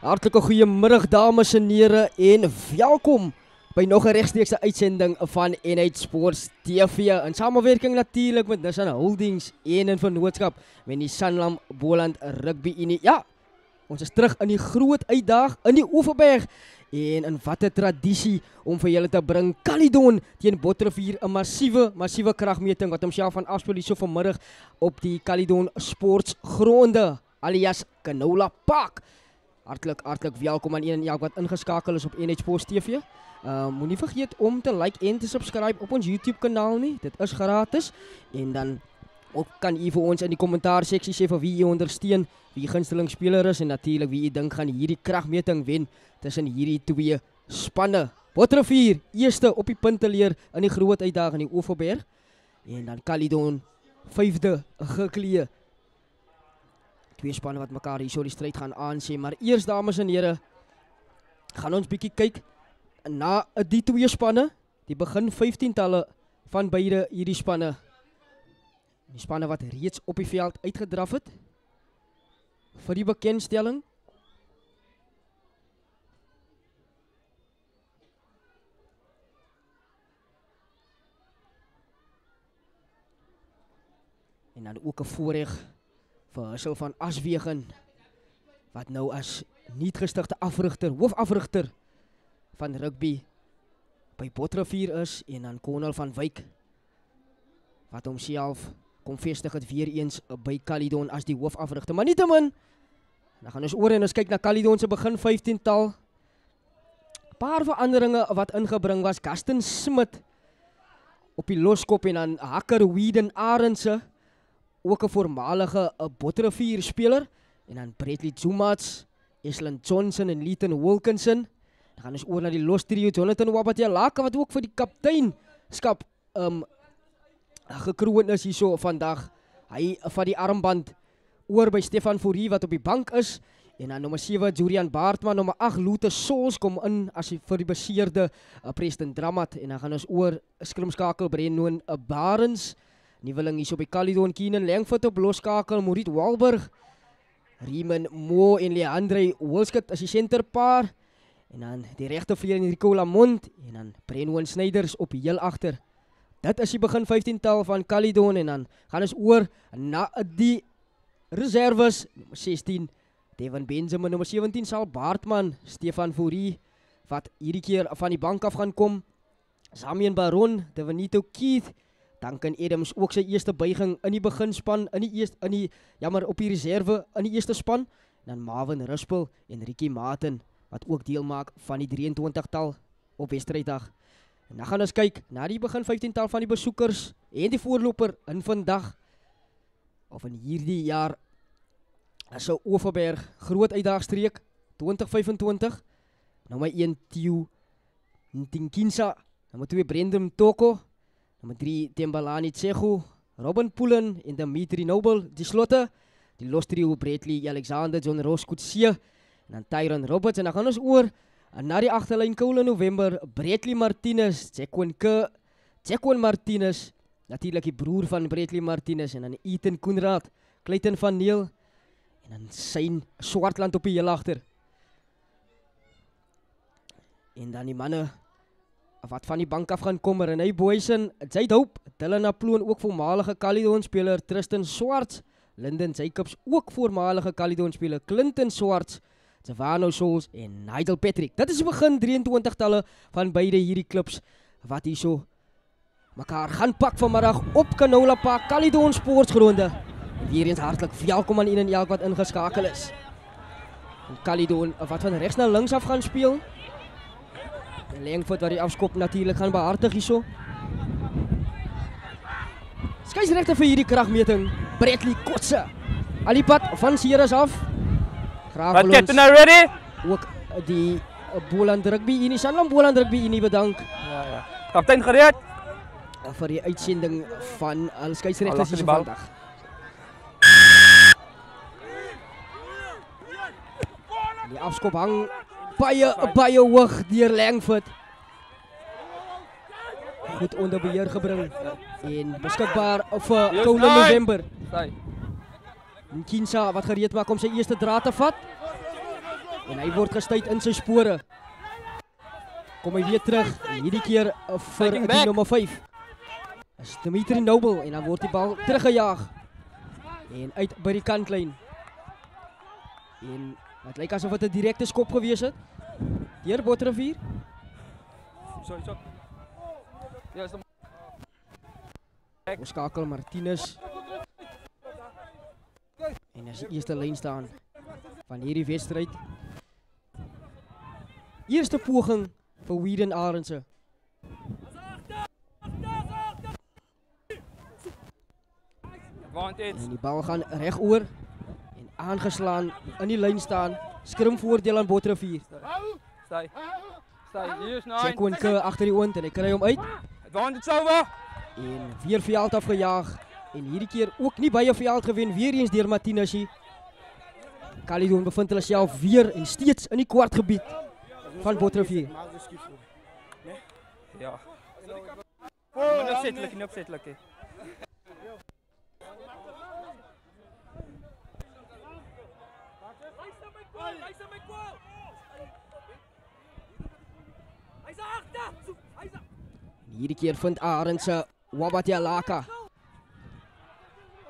Hartlike goeiemiddag dames en here en welkom by nog 'n regstreekse uitsending van NH Sports TV in samewerking natuurlik met Nissan Holdings en in vennootskap met die Sanlam Boland Rugby Unie. Ja, ons is terug in die groot uitdag in die Oeverberg en in watter tradisie om vir julle te bring Caledon teen Botterivier, 'n massiewe kragmeting wat homself van afspeel hier so vanmiddag op die Caledon Sportsgronde alias Canola Park. Hartlik welkom aan een en elk wat ingeskakel is op NH Sports TV. Moenie vergeet om te like en te subscribe op ons YouTube kanaal nie. Dit is gratis. En dan ook kan u vir ons in die kommentaar seksie sê vir wie u ondersteun, wie gunsteling speler is en natuurlik wie u dink gaan hierdie kragmeting wen tussen hierdie twee spanne. Botterivier eerste op die punteleer in die groot uitdaging in die Oeverberg en dan Caledon 5de geklee. Twee spanne wat mekaar hier so die stryd gaan aansê, maar eers dames en here gaan ons bietjie kyk na die twee spanne, die begin 15-talle van beide hierdie spanne. Die spanne wat reeds op die veld uitgedraf het vir die bekendstelling. En dan ook 'n voorreg vir Hussel van Aswegen wat nou as nuut gestigte hoofafrigter van rugby by Botterivier is en dan Konel van Wyk wat homself kom vestig het weer eens by Caledon as die hoofafrigter. Maar nietemin, dan gaan ons oor en ons kyk na Caledon se begin 15-tal. 'n Paar veranderinge wat ingebring was. Gaston Smit op die loskop en dan Hakker Weeden Arendse, ook 'n voormalige Botterivier speler, en dan Bradley Zumats, Eslen Johnson en Leighton Wilkinson. Dan gaan ons oor na die los trio, Jonathan Wabatialaka wat ook vir die kapteinskap gekroon is hierso vandag. Hy vat die armband oor by Stefan Fourie wat op die bank is. En dan nommer 7 Julian Baartman, nommer 8 Lute Sols kom in as vir die beseerde Preston Dramat. En dan gaan ons oor skrimskakel Brennoon Barends. Nuweling hierso by Caledon, Keenan Langford op loskakel, Maurice Walberg, Riemann Mo en Leandre Wilskut as die senterpaar. En dan die regtervleuel Enrico Lamont en dan Brennoon Snyders op heel agter. Dit is die begin 15-tal van Caledon en dan gaan ons oor na die reserves. Nommer 16 Devin Benjamin, nommer 17 Sal Baartman, Stefan Fourie wat hierdie keer van die bank af gaan kom. Samien Baron, Devanito Keith, Duncan Adams ook sy eerste buiging in die beginspan, op die reserve in die eerste span. En dan Marvin Ruspel en Ricky Martin wat ook deel maak van die 23-tal op Wedstryddag. En dan gaan ons kyk na die begin 15-tal van die besoekers en die voorloper in vandag of in hierdie jaar as 'n Oeverberg groot uitdagstreek 2025. Nommer 1 Theo Ntinkinsa, nommer 2 Brendan Toko, nommer 3 Tembalani Tsego, Robin Pullen en Dimitri Noble. Die slotte, die los trio Bradley Alexander, John Ross Kutsie en dan Tyron Roberts. En dan gaan ons oor na die agterlyn Colin November, Bradley Martinez, Jacqueline Martinez, natuurlik die broer van Bradley Martinez, en dan Ethan Koenraad, Clayton van Neel en dan Sein Swartland op die heel agter. En dan die manne wat van die bank af gaan kom, Renay Boysen, Jade Hope, Dylan Aploon, ook voormalige Caledon speler, Tristan Swarts, Lyndon Jacobs, ook voormalige Caledon speler, Clinton Swarts, Savano Souls en Nigel Patrick. Dit is die begin 23-talle van beide hierdie klubs wat hierso mekaar gaan pak vanmiddag op Canola Park, Caledon Sportsgronde. Weer eens hartlik welkom aan een en elk wat ingeskakel is. En Caledon wat van regs na links af gaan speel. Langford wat die afskop natuurlik gaan behartig hierso. Skeieregter vir hierdie kragmeting, Bradley Kotse. Alipad van Ceres af. But Captain are ready? Ook die Boland Rugby Unie, Sanlam Boland Rugby Unie bedank. Ja. Kaptein gereed? Vir die uitsending van al skeieregters hier vandag. Die afskop hang baie hoog deur Langford. Goed onder beheer gebring en beskikbaar vir Colin November. Nkinsa wat gereed maak om sy eerste draad te vat. En hy word gestuit in sy spore. Kom hy weer terug. En hierdie keer vir die nommer 5. Is Dimitri Noble en dan word die bal teruggejaag. En uit by die kantlyn. En het lyk asof dit 'n direkte skop gewees het. Deur Botterivier. Sorry. Ja, Ons skakel Martinez. En as die eerste lyn staan van hierdie wedstryd. Eerste poging vir Whedon Arendse. En die bal gaan reg oor en aangeslaan in die lyn staan. Skrimvoordeel aan Botterivier. Stay. Hier is 9. Chekwinke agter die oond en hy kry hom uit. Advantage over. En weer veld afgejaag. En hierdie keer ook nie baie veld gewen. Weer eens deur Martinez. Caledon bevind hulle self weer en steeds in die kwartgebied van Botterivier. Ja. Maar nie opsetlik. Hierdie keer vind Arendse Wabatialaka.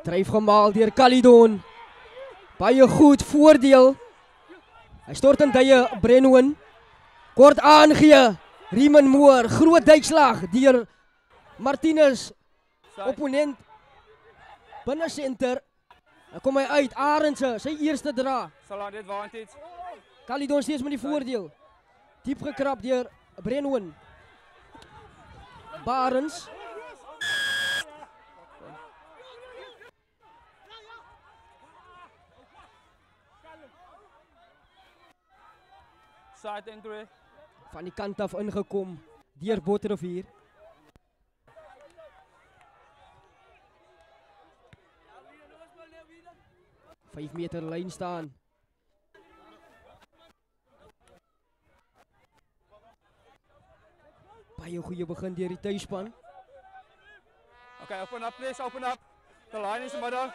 Dryf gemaal deur Caledon. Baie goed voordeel. Hy stort in duie Brenwyn. Kort aangee. Riemann Moore. Groot duikslag deur Martinez. Opponent. Binne senter. Dan kom hy uit. Arendse sy eerste dra. Sal dit advantage. Caledon steeds met die voordeel. Diep gekrap deur Brenwyn. Barnes. Side entry. Van die kant af ingekom deur Botterivier. Vijf meter lyn staan. Baie goeie begin deur die tuisspan. Okay, open up please, open up. The line is in the middle.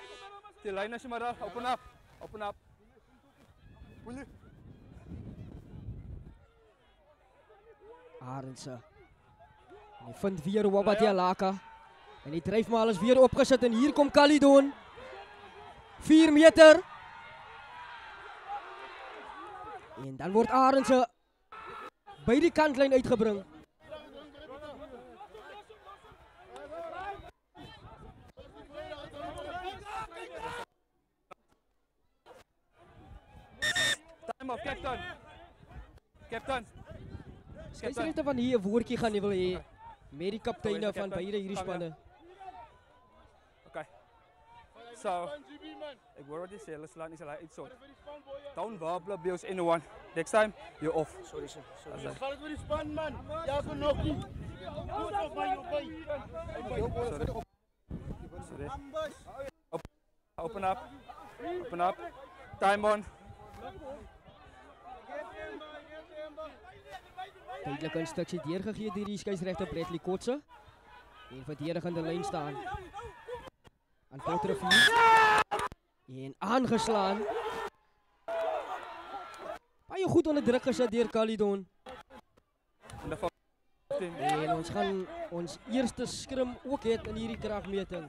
The line is in the middle. Open up. Open up. Arendse. Hy vind weer Wabatialaka. En die dryfmaal is weer opgesit en hier kom Caledon. 4 meter. En dan word Arendse by die kantlyn uitgebring. Time of captain. Captain. Skeidsregter van hier 'n woordjie gaan nie wil hê met die kapteine van beide hierdie spanne. Okay. So, ek wou net sê, let's laat nie hulle uitsort. Down verbal abuse anyone. Next time, you're off. Sorry sir. Gaan dit met die span man. Ja, vir nokkie. Sorry. Open up. Open up. Time on. Tydelike instruksie deurgegee deur die skeieregter Bradley Kotse. En verdedigende lyn staan aan Botterivier. En aangeslaan. Baie goed onder druk gesit deur Caledon. En ons gaan ons eerste skrim ook het in hierdie kragmeting.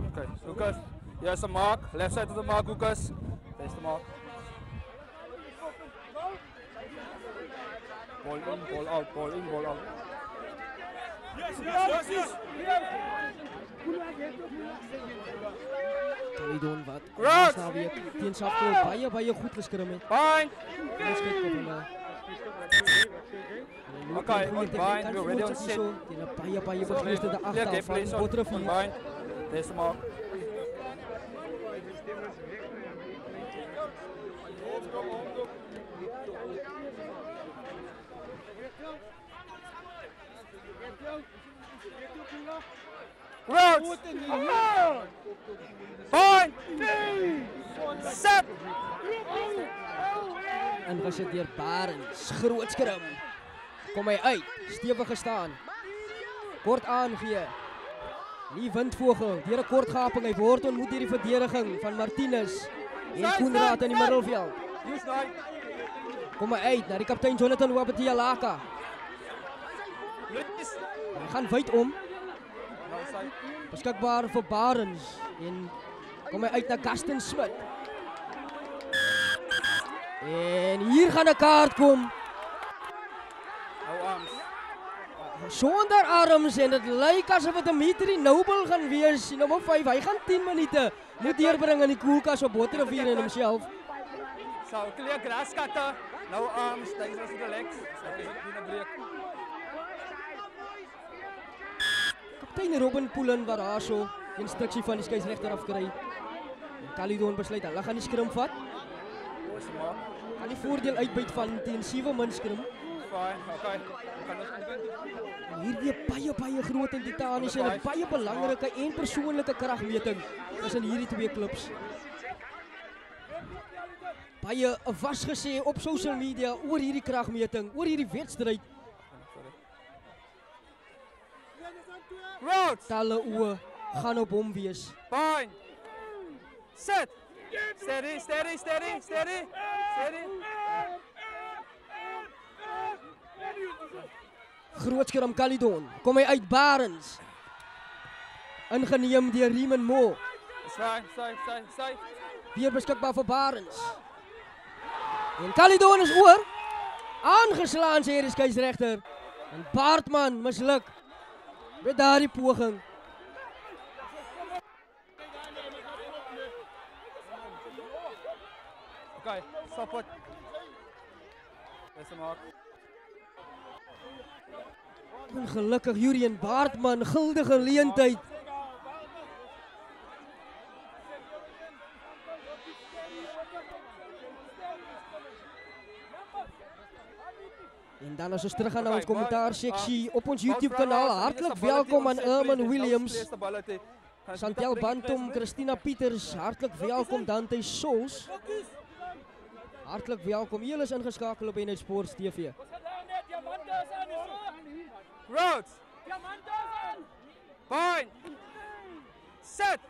Okay, Lucas. Here's a mark. Left side of the mark, Lucas. There's the mark. Ball in, ball out, ball in, ball out. Caledon wat Cross! naweek teen Safto baie goed geskrim het. Fine. Ons kyk op hulle. Okay, fine. We're ready on set. Baie begeesterde agter van Botterivier. Fine. There's the mark. Routes! Fine! Set! Ingesit deur Barnes, groot skrim. Kom hy uit, stewig gestaan. Kort aangee. Lee Windvogel, deur 'n kort gaping, hy word ontmoet deur die verdediging van Martinez. En Koenraad in die middelveld. Use right. Kom maar uit naar die kaptein Jonathan Wabatialaka. Release. Hy gaan wyd om. No side. Beskikbaar vir Barends. En kom hy uit naar Gaston Smit. En hier gaan 'n kaart kom. No arms. Sonder arms en dit lyk asof dit 'n Dimitri Noble gaan wees. Die nommer 5, hy gaan 10 minute moet deurbring in die koelkas op Botterrivier en homself. So clear grass cutter. No arms. These are the legs. Okay, doen 'n break. Kaptein Robin Poolen wat daarso instruksie van die skeieregter afkry. En Caledon besluit hulle gaan die skrim vat. Gaan die voordeel uitbuit van teen 7 min skrim. Fine. Okay. Kan ons begin? En hierdie baie groot en titaniese en 'n baie belangrike en persoonlike kragmeting tussen hierdie twee klubs. Baie was gesê op social media oor hierdie kragmeting, oor hierdie wedstryd. Roads. Talle oë gaan op hom wees. Fine. Sit. Steady, steady, steady, steady. Steady. Groot skram Caledon. Kom hy uit Barends. Ingeneem deur Riemann Mo. Side. Weer beskikbaar vir Barends. En Caledon is oor. Aangeslaan sê die skeieregter. En Baartman misluk met daardie poging. Okay, stop it. Dis maak. Ongelukkig Jurien Baartman, guldige geleentheid. En dan as ons terug gaan na ons kommentaarseksie op ons YouTube kanaal. Hartlik welkom aan Erman Williams, Santel Bantom, Christina Pieters, hartlik welkom Dante Sols. Hartlik welkom. Julle is ingeskakel op NH Sports TV. Roads. Fine. Set.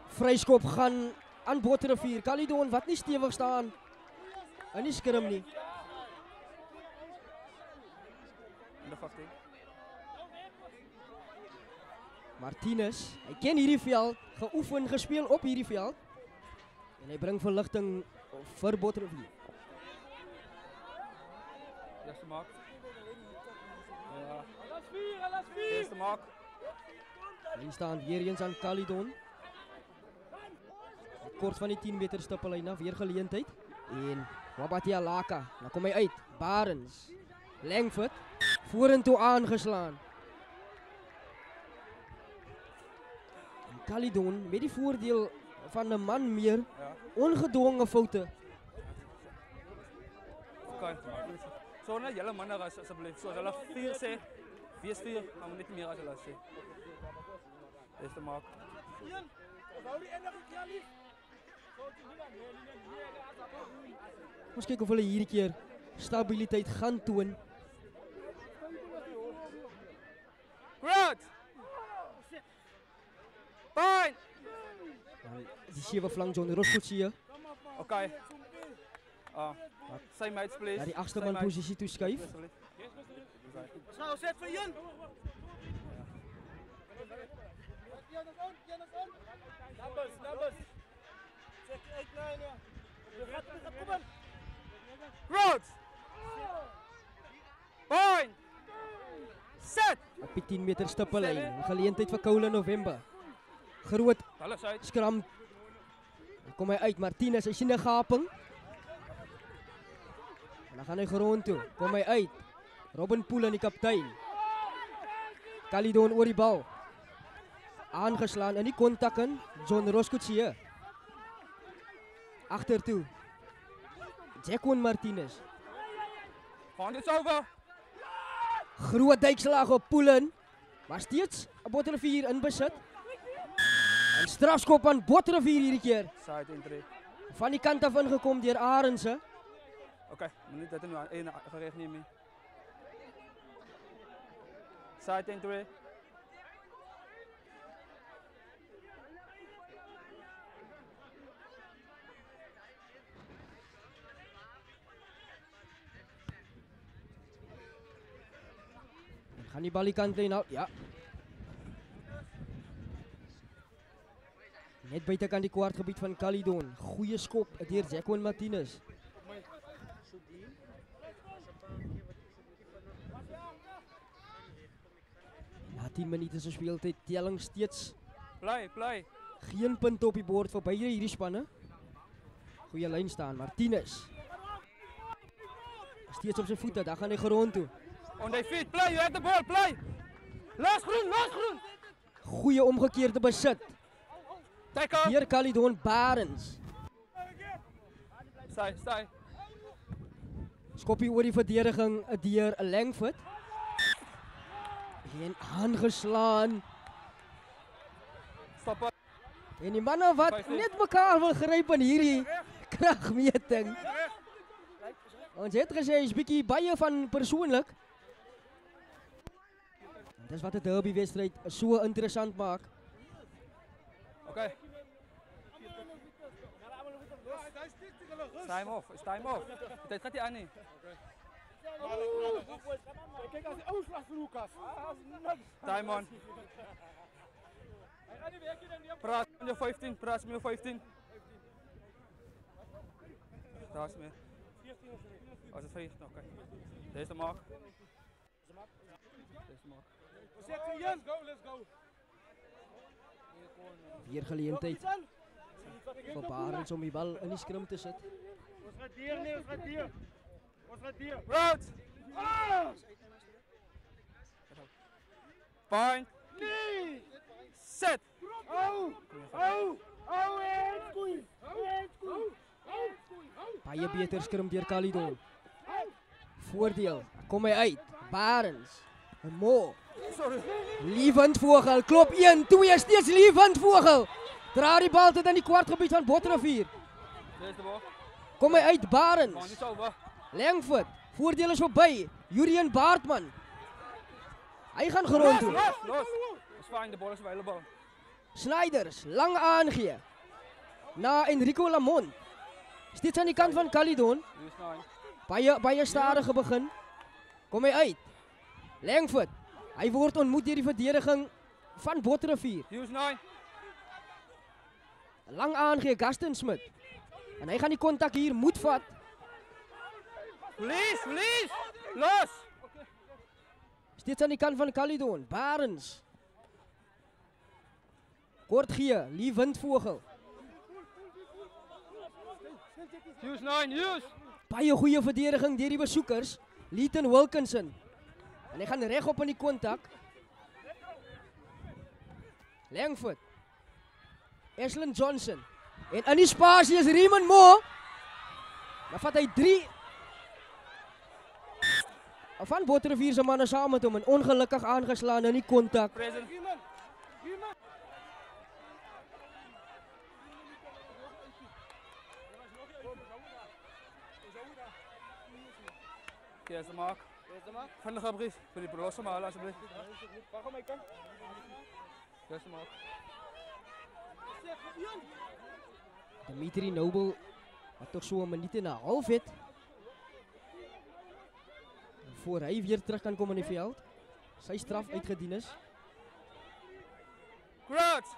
Vryskop gaan aan Botterrivier. Caledon wat nie stewig staan in die skrim nie. Under 15. Martinez, hy ken hierdie veld, geoefen, gespeel op hierdie veld. En hy bring verligting vir Botterrivier. Eerste maak. Ja. Eerste maak. Hy staan weer eens aan Caledon. Kort van die 10 meter stippellyn af, weer geleentheid. En Wabatialaka, nou kom hy uit. Barends, Langford, vorentoe aangeslaan. En Caledon met die voordeel van 'n man meer, ongedwonge foute. Okay. So net julle manne asseblief. So as hulle 4 sê, wees 4, gaan net meer as hulle sê. Eerste maak. Ons kyk of hulle hierdie keer stabiliteit gaan toon. Good. Fine. Die 7 flank John Roskotse Okay. Sy mates please. na die agste man posisie toe skuif. Zo, zet voor Jan. Numbers. Check 8-9, ja. Je gaat, kom aan. Roads. Fine. Set. Op die 10 meter stippellyn, geleentheid vir Koule November. Groot Alles uit. skram. Kom hy uit, Martinez, hy sien 'n gaping. En dan gaan hy grond toe. Kom hy uit. Robin Poolen die kaptein. Caledon oor die bal. Aangeslaan in die kontak in John Roskotse. Agtertoe. Jacqueline Martinez. Gaan dit over. Groot duikslag op Poolen. Maar steeds 'n Botterrivier in besit. En strafskop aan Botterrivier hierdie keer. Side entry. Van die kant af ingekom deur Arendse. Okay, moet dit nou een gereg neem nie. Side entry. Gaan die bal die kant lê nou. Ja. Net buitekant die kwartgebied van Caledon. Goeie skop deur Jacqueline Martinez. Na 10 minute se speeltyd, telling steeds Bly. geen punte op die bord vir beide hierdie spanne. Goeie lyn staan, Martinez. Steeds op sy voete, daar gaan hy grond toe. On their feet, play, you have the ball, play. Los groen. Goeie omgekeerde besit. Take off. Hier Caledon Barends. Stay. Skoppie oor die verdediging deur Langford. En aangeslaan. Stop up. En die manne wat net mekaar wil gryp in hierdie kragmeting. Ons het gesê is bietjie baie van persoonlik. En dis wat 'n derby wedstryd so interessant maak. Okay. It's time off. Dit gaat nie aan nie. Kijk als die uitslag van Lucas. Time on. Praat met jou 15, praat met jou 15. Daar is meer. Als het 15, oké. Deze maak. Let's go. Weer geleentheid vir Barends om die bal in die skrim te sit. Ons gaat hier. Road! Point. Nee! Set! Baie beter skrim deur Caledon. Voordeel, kom hy uit. Barends. En Mo. Sorry. Lievendvogel, klop 1, 2, steeds Lievendvogel. Dra die bal tot in die kwartgebied van Botterivier. Deze de bal. Kom hy uit, Man, Barends. niet over. Langford, voordeel is verby. Jurien Baartman. Hy gaan grond toe. Los. It's fine, the ball is available. Snyders, lang aangee. Na Enrico Lamont. Steeds aan die kant van Caledon. Use 9. Baie stadige begin. Kom hy uit. Langford. Hy word ontmoet deur die verdediging van Botterivier. Use 9. Lang aangee Gaston Smit. En hy gaan die kontak hier moet vat. Release. Los. Steeds aan die kant van Caledon. Barends. Kort gee, Lievendvogel. Use 9, use. Baie goeie verdediging deur die besoekers. Leighton Wilkinson. En hy gaan reg op in die kontak. Langford. Ashlyn Johnson. En in die spasie is Raymond Mo. Dan vat hy 3. Van Botterivier se manne saam met hom en ongelukkig aangeslaan in die kontak. Present. Hier is de mark. Vindige brief voor die losse maar alsjeblieft. Waarom mij kan? Hier is de mark. Dimitri Noble, wat toch so 'n minuut en 'n half het. Voor hy weer terug kan kom in die veld. Sy straf uitgedien is. Crouch.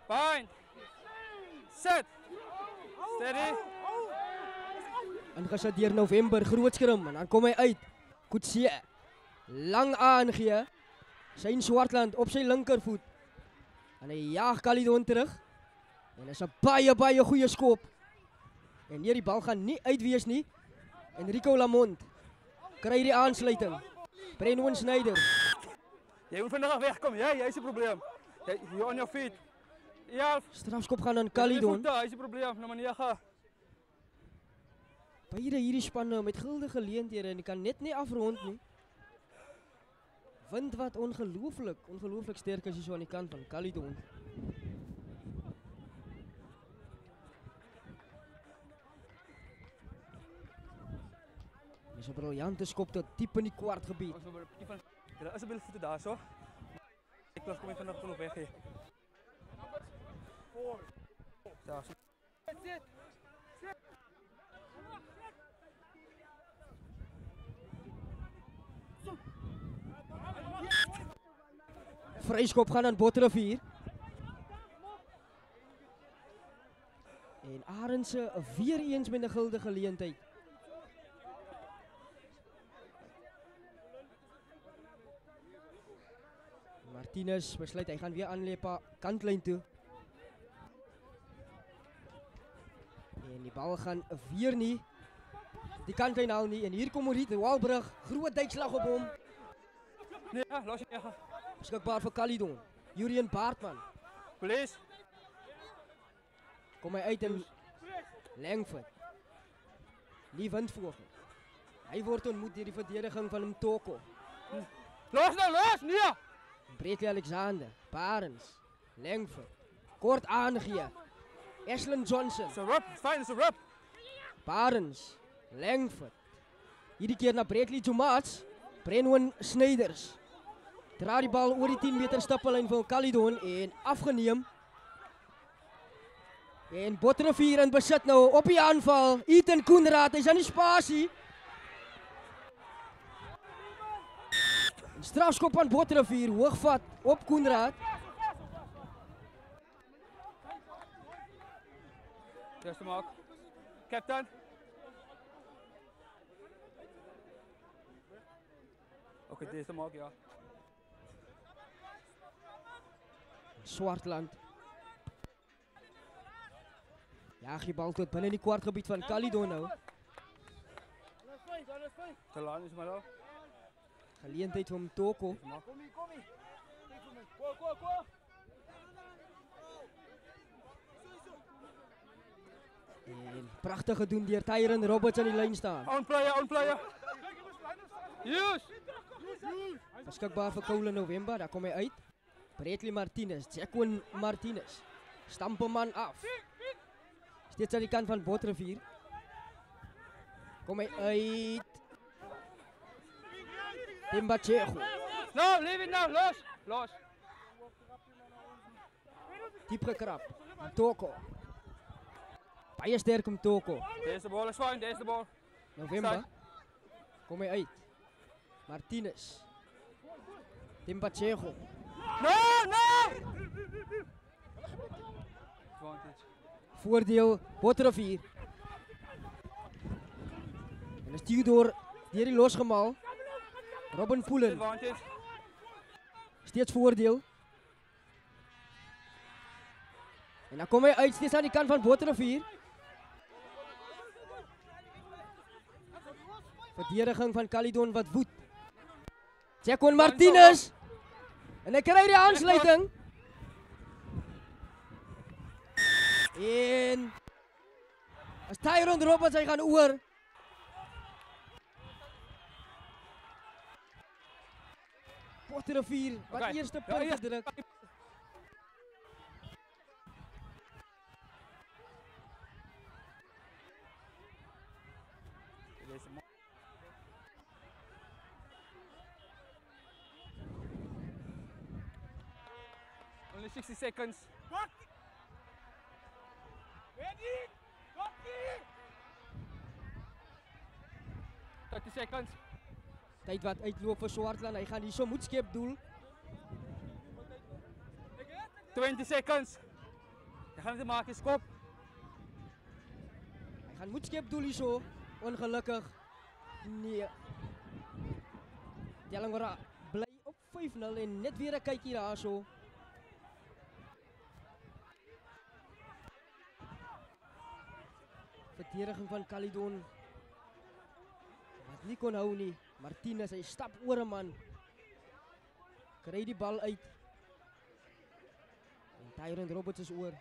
Bind. Set. Steady. Ingesit deur November, groot skrim en dan kom hy uit. Kutse. Lang aangee. Shane Swartland op sy linkervoet. En hy jaag Caledon terug. En is 'n baie goeie skop. En hier die bal gaan nie uitwees nie. Enrico Lamont kry die aansluiting. Brenwan Snyder. Jy moet vinnig wegkom. Jy is die probleem. Jy on your feet. Ja. Strafskop gaan aan Caledon. Hy is die probleem. Nommer 9. Beide hierdie spanne met guldige geleenthede en die kan net nie afrond nie. Wind wat ongelooflik sterk is hier so aan die kant van Caledon. Dis 'n briljante skop tot diep in die kwartgebied. Julle asseblief voete daar so. Ek plas kom ek vinnig genoeg weg hier. Daar. vryskop gaan aan Botterivier. En Arendse weer eens met 'n guldige geleentheid. Martinez besluit hy gaan weer aanleep kantlyn toe. En die bal gaan weer nie die kantlyn haal nie. En hier kom Maurice Walbrug, groot duikslag op hom. Nee, los je. Beskikbaar vir Calydon. Julian Baartman. Police. Kom hy uit in Langford. Nie Windvogel. Hy word ontmoet deur die verdediging van Mtoko. Los nou, los! Nee! Bradley Alexander, Barnes, Langford. Kort aangee. Ashlyn Johnson. It's a rip, fine, it's a rip. Barnes, Langford. Hierdie keer na Bradley Jomats. Brenwan Snyders. Dra die bal oor die 10 meter stippellyn van Calydon en afgeneem. En Botterivier in besit nou op die aanval. Ethan Koenraad, hy's aan die spasie. Strafskop aan Botterivier, hoogvat op Koenraad. Eerste maak. Captain. Oké, deze maak, ja. Swartland. Jaag die bal tot binne die kwartgebied van Calydon nou. Te lang is maar al. Geleentheid vir Mtoko. Kom hier. Kijk voor mij. Go. En pragtig gedoen deur Tyron Roberts aan die lyn staan. On player. Use! Beskikbaar vir Koule November, daar kom hy uit. Bradley Martinez, Jacquin Martinez. Stamp hom man af. Steeds aan die kant van Botterivier. Kom hy uit. Timbachego. No, leave it now, los. Diep gekrap. Mtoko. Baie sterk Mtoko. Deze bal is fine, deze bal. November. Kom hy uit. Martinez. Timbachego. No! Advantage. Voordeel Botterivier. En is Theodore deur die losgemaal. Robin Poolen. Advantage. Steeds voordeel. En dan kom hy uit steeds aan die kant van Botterivier. Verdediging van Calydon wat woed. Jacquin Martinez. En hy kry die aansluiting. En as Tyron Roberts hy gaan oor. Botterivier wat Okay. eerste Ja, punt gedruk. Deze maak. Only 60 seconds. Ready? 30 seconds. Tyd wat uitloop vir Swartland. Hy gaan hierso moet skep doel. 20 seconds. Je gaat het maken, skop. Hy gaan moet skep doel hierso. Ongelukkig. Nee. Telangora bly op 5-0 en net weer 'n kykie daarso. Verdediging van Calydon. Wat nie kon hou nie. Martinez, hy stap oor 'n man. Kry die bal uit. En Tyron Roberts is oor.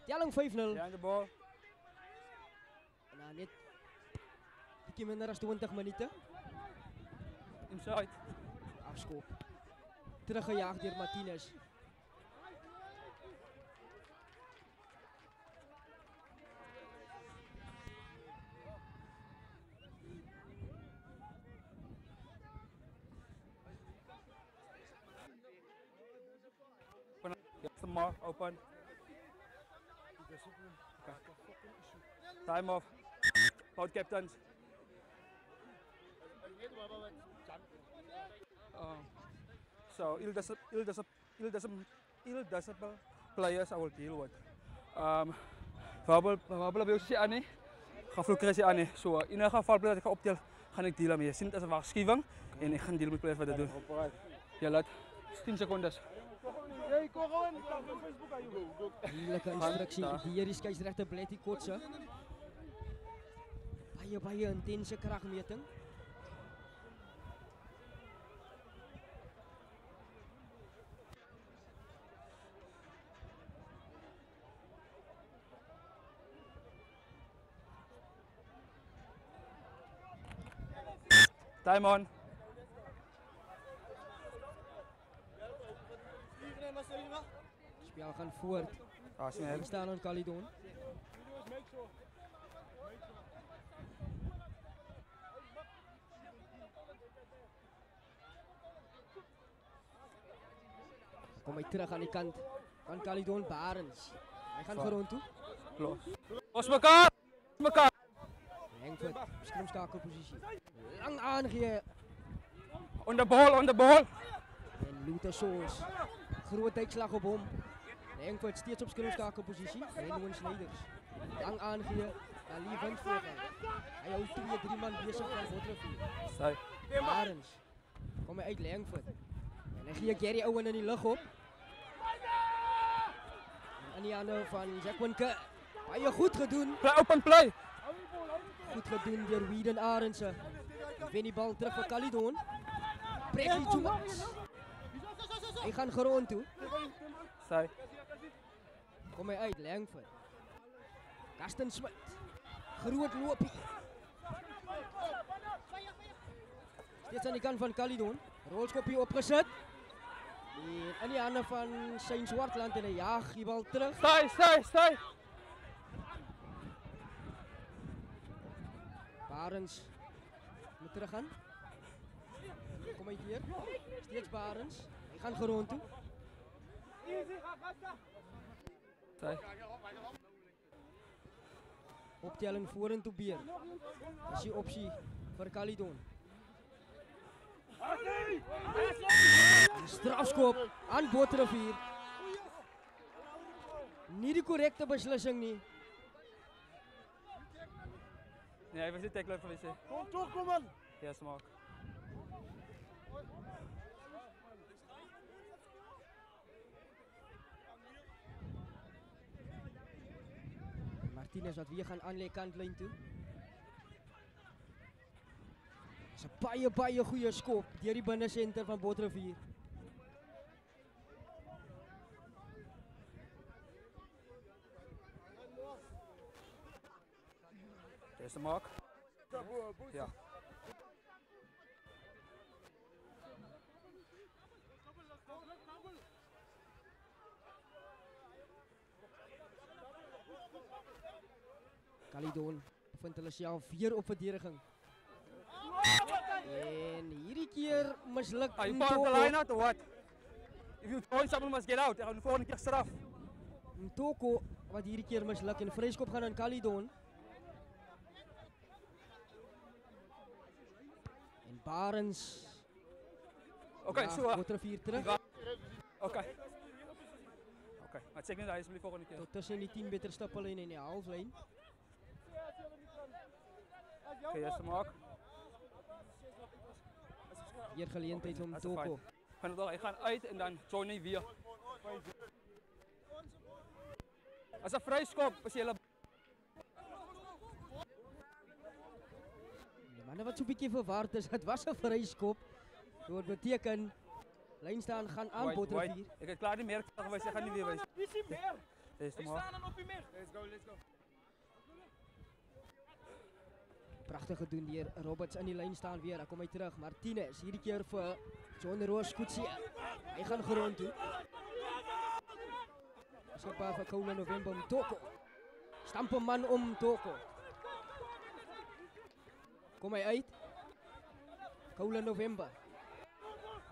Telling 5-0. Behind the ball. En dan net bietjie minder as 20 minute. Inside. Afskop. Teruggejaag deur Martinez. Get some more open. Time off. Both captains. So ill-disciplined players I will deal with. Verbal abuse is aan nie. Gevloek is aan nie. So in 'n geval dat ek optel, gaan ek deal daarmee. Sien dit as 'n waarskuwing en ek gaan deal met players wat dit doen. Ja, laat 10 sekondes. Jy kom gewoon op Facebook aan jou. Heerlijke instructie. Hier is keisrechter Bletty Kotse. Baie intense krachtmeting. Time on. Spel gaan voort. We staan aan Caledon. Kom hij terug aan die kant van Caledon Barends. Hij gaat gewoon toe. Los mekaar! Mekaar! Langford, skrumskakelpositie. Lang aangegeven. On the ball! En Luther Soos. Groot uitslag op hom. Langford steeds op skrumskakelpositie. En Noen Snijders. Lang aangegeven. Daar lief wind voor hem. Hij houdt 2-3 man bezig van Botterfield. Barends. Kom hij uit Langford. En dan geeft Gary Owen in die lucht op. En aan die handen van Jack Winke. Baie goed gedaan. Play open play! Goed gedaan door Wieden Arendse. Wen die bal terug voor Caledon. Brekkie Toemans. Hij gaat grond toe. Sai. Kom hij uit, Langford. Karsten Smit. Groot loopie. Steeds aan die kant van Caledon. Rolskopje opgezet. En aan die handen van Sein Zwartland en hij jaagt die bal terug. Sai! Barends moet terug gaan. Kom uit hier. Steeds Barends. Hij gaat grond toe. Sai. Optelling vorentoe Beer. Dat is die optie voor Caledon. Een strafskop aan Botterfield. Niet de correcte beslissing nie. Nee, hij was niet tackler van WC. Kom toch, kom man. Yes, Mark. Martinez wat weer gaan aanleggen kantlijn toe. Dat is een baie goede skop deur die binnensenter van Botterfield. Is de Mark? Ja. Caledon vindt hulle self weer op verdediging. En hierdie keer misluk Are you part of the line out or what? If you join, someone must get out. Hij gaat de volgende keer straf. Ntoko wat hierdie keer misluk en vryskop gaan aan Caledon. En Barends. Oké, so. Botterfield terug. Oké, maar check net alsjeblieft volgende keer. Tot tussen die 10 meter stippellyn en die halflyn. Oké, yes, Mark. Hier geleentheid om Toko. Hij gaat uit en dan join hij weer. Als een vrijskop is je hele... Die manne wat so 'n bietjie verward is, het was 'n vryskop. Dit beteken lyn staan gaan aan Botterfield. Ik heb klaar die merk geweest, hij gaat niet weer wezen. Wie is meer? Deze Ik Mark. sta dan op je meer. Let's go. Prachtig gedoen deur Roberts in die lyn staan weer. Dan kom hy terug. Martinez hierdie keer vir John Roos Kutsie. Hy gaan grond toe. Skapa vir Koula November om Toko. Stamp 'n man om Toko. Kom hy uit. Koula November.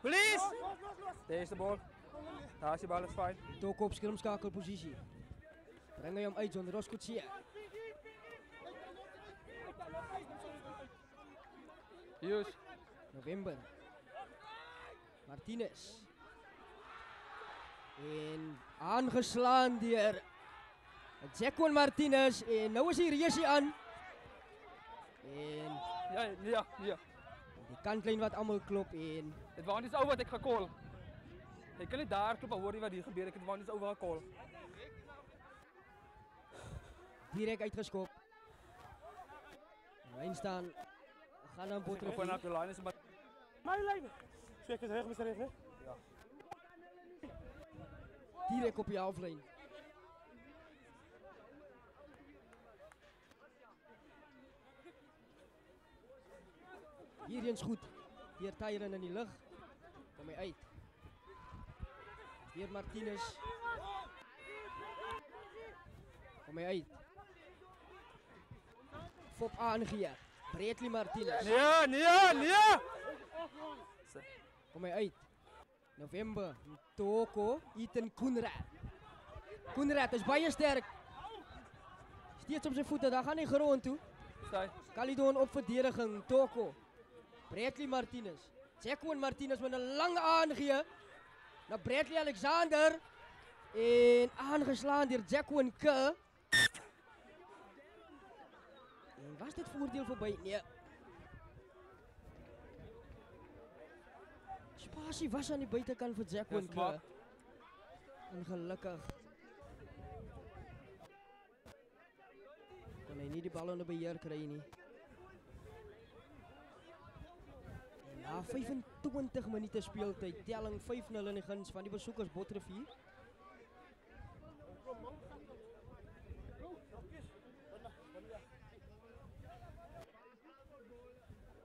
Please! Deze bal. Daar is die bal, is fijn. Toko op skermskakelposisie. Bring hy hom uit John Roos Kutsie. Hughes. November. Martinez. En aangeslaan deur Jacqueline Martinez en nou is die reusie aan. En Ja, nee. die kantlyn wat almal klop en Dit was net ou wat ek gekol. Jy kan nie daar klop hoor wat hier gebeur. Ek het net ou gekol. direk uitgeskop. Lyn staan gaan dan Open up Botreff. the line is but My lijn. Check het reg, Mr. Reg, hè? Direk op die halflyn. Hier eens goed. Hier Tyron in die lug. Kom hy uit. Hier Martinez. Kom hy uit. Fop aangee. Bradley Martinez. Nee. Kom hy uit. November. Toko. Ethan Koenraad. Koenraad is baie sterk. Steeds op sy voete. Daar gaan hy grond toe. Stai. Calidon op verdediging. Toko. Bradley Martinez. Jacqueline Martinez met 'n lang aangee. Na Bradley Alexander. En aangeslaan deur Jacqueline K. En was dit voordeel verby? Nee. Spasie was aan die buitekant vir Jacqueline Yes, Mark. K. Ongelukkig. Kon hy nie die bal onder beheer kry nie. En na 25 minute speeltyd, telling 5-0 in die guns van die besoekers Botreff.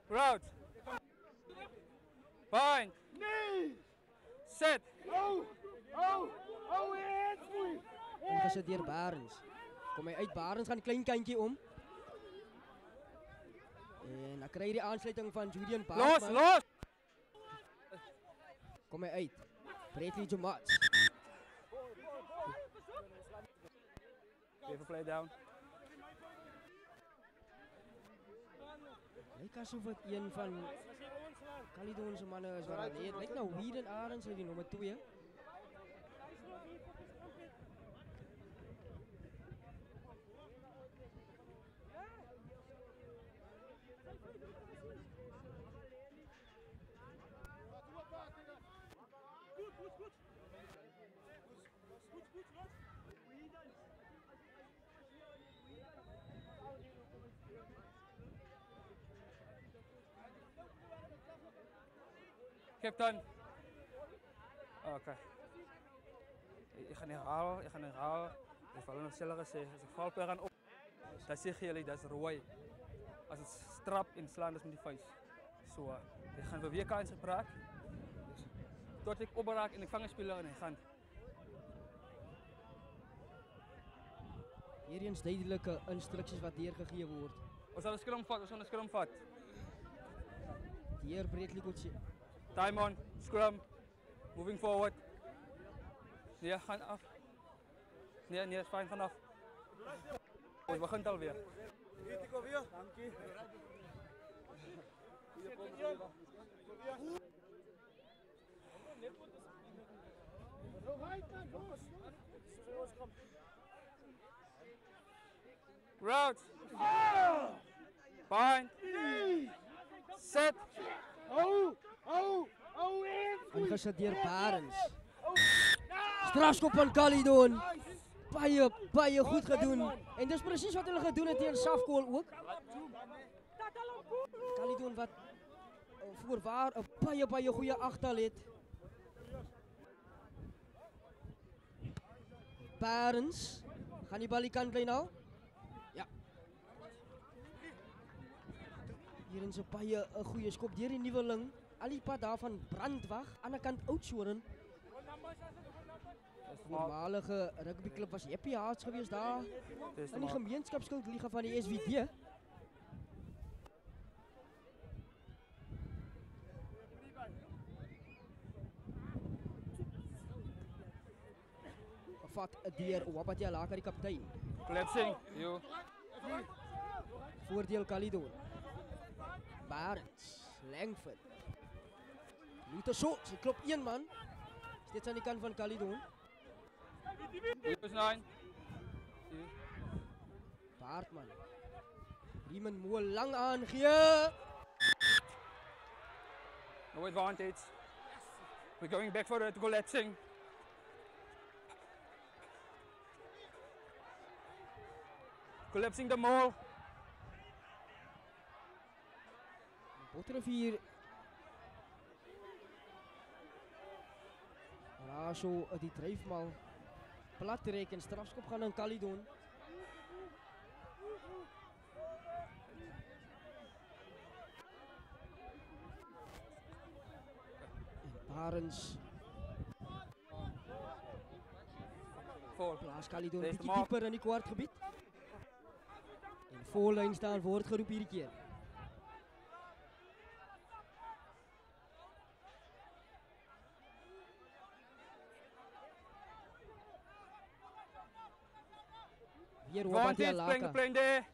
Route. Fine. Nee! Set. Oh, hands free! Ingesit deur Barends. Kom hy uit, Barends gaan klein kantjie om. En dan kry hy die aansluiting van Julian Baartman. Los. Kom hy uit. Bradley Jomat. Even play down. Lyk asof dit een van Calidon se manne is wat daar lê. Lyk nou Weeden Arends is die nommer 2. Captain. Okay. Ek gaan herhaal. Ek val nog selber gesê, as ek val per aan op. Dan sê jy dis rooi. As dit strap en slaan is met die vuis. So, ek gaan vir weer kans gebruik. Tot ek opraak en ek vang 'n speler en hy gaan. Hier eens duidelike instruksies wat deurgegee word. Ons sal 'n skrum vat. Deur Bradley Kotse. Time on, scrum, moving forward. Nee, gaan af. Nee, is fijn, gaan af. Ons begint alweer. Hier, Tico, weer. Dankie. Route. Fine. Set. Ingesit deur Barends. Strafskop van Calidon. Baie goed gedoen. En dis presies wat hulle gedoen het teen Safkool ook. Calidon wat voorwaar 'n baie goeie agtal het. Barends gaan die bal die kant bly nou. Ja. Hier in so baie 'n goeie skop deur die nuweling. Al die pad daarvan Brandwag, aan die kant Oudtshoorn. Voormalige rugbyklub was Happy Hearts geweest daar in die gemeenskapsskildliga van die SWD. Gevat deur Wapatia Laka die kaptein. Collapsing. You. Voordeel Calidon. Barends, Langford. Luther Schultz, klop een man. Steeds aan die kant van Calidon. Hier is 9. Baartman. Riemann Moel lang aangee. No advantage. We're going back for it, collapsing. Collapsing the mall. Botterivier. Ja, zo die drijfmal plat trek en strafschop gaan aan Caledon. Barens. Plaas Caledon een beetje dieper in die kwartgebied. En voorlijn staan voor het geroep hierdie keer. Weer Wabatia Laka.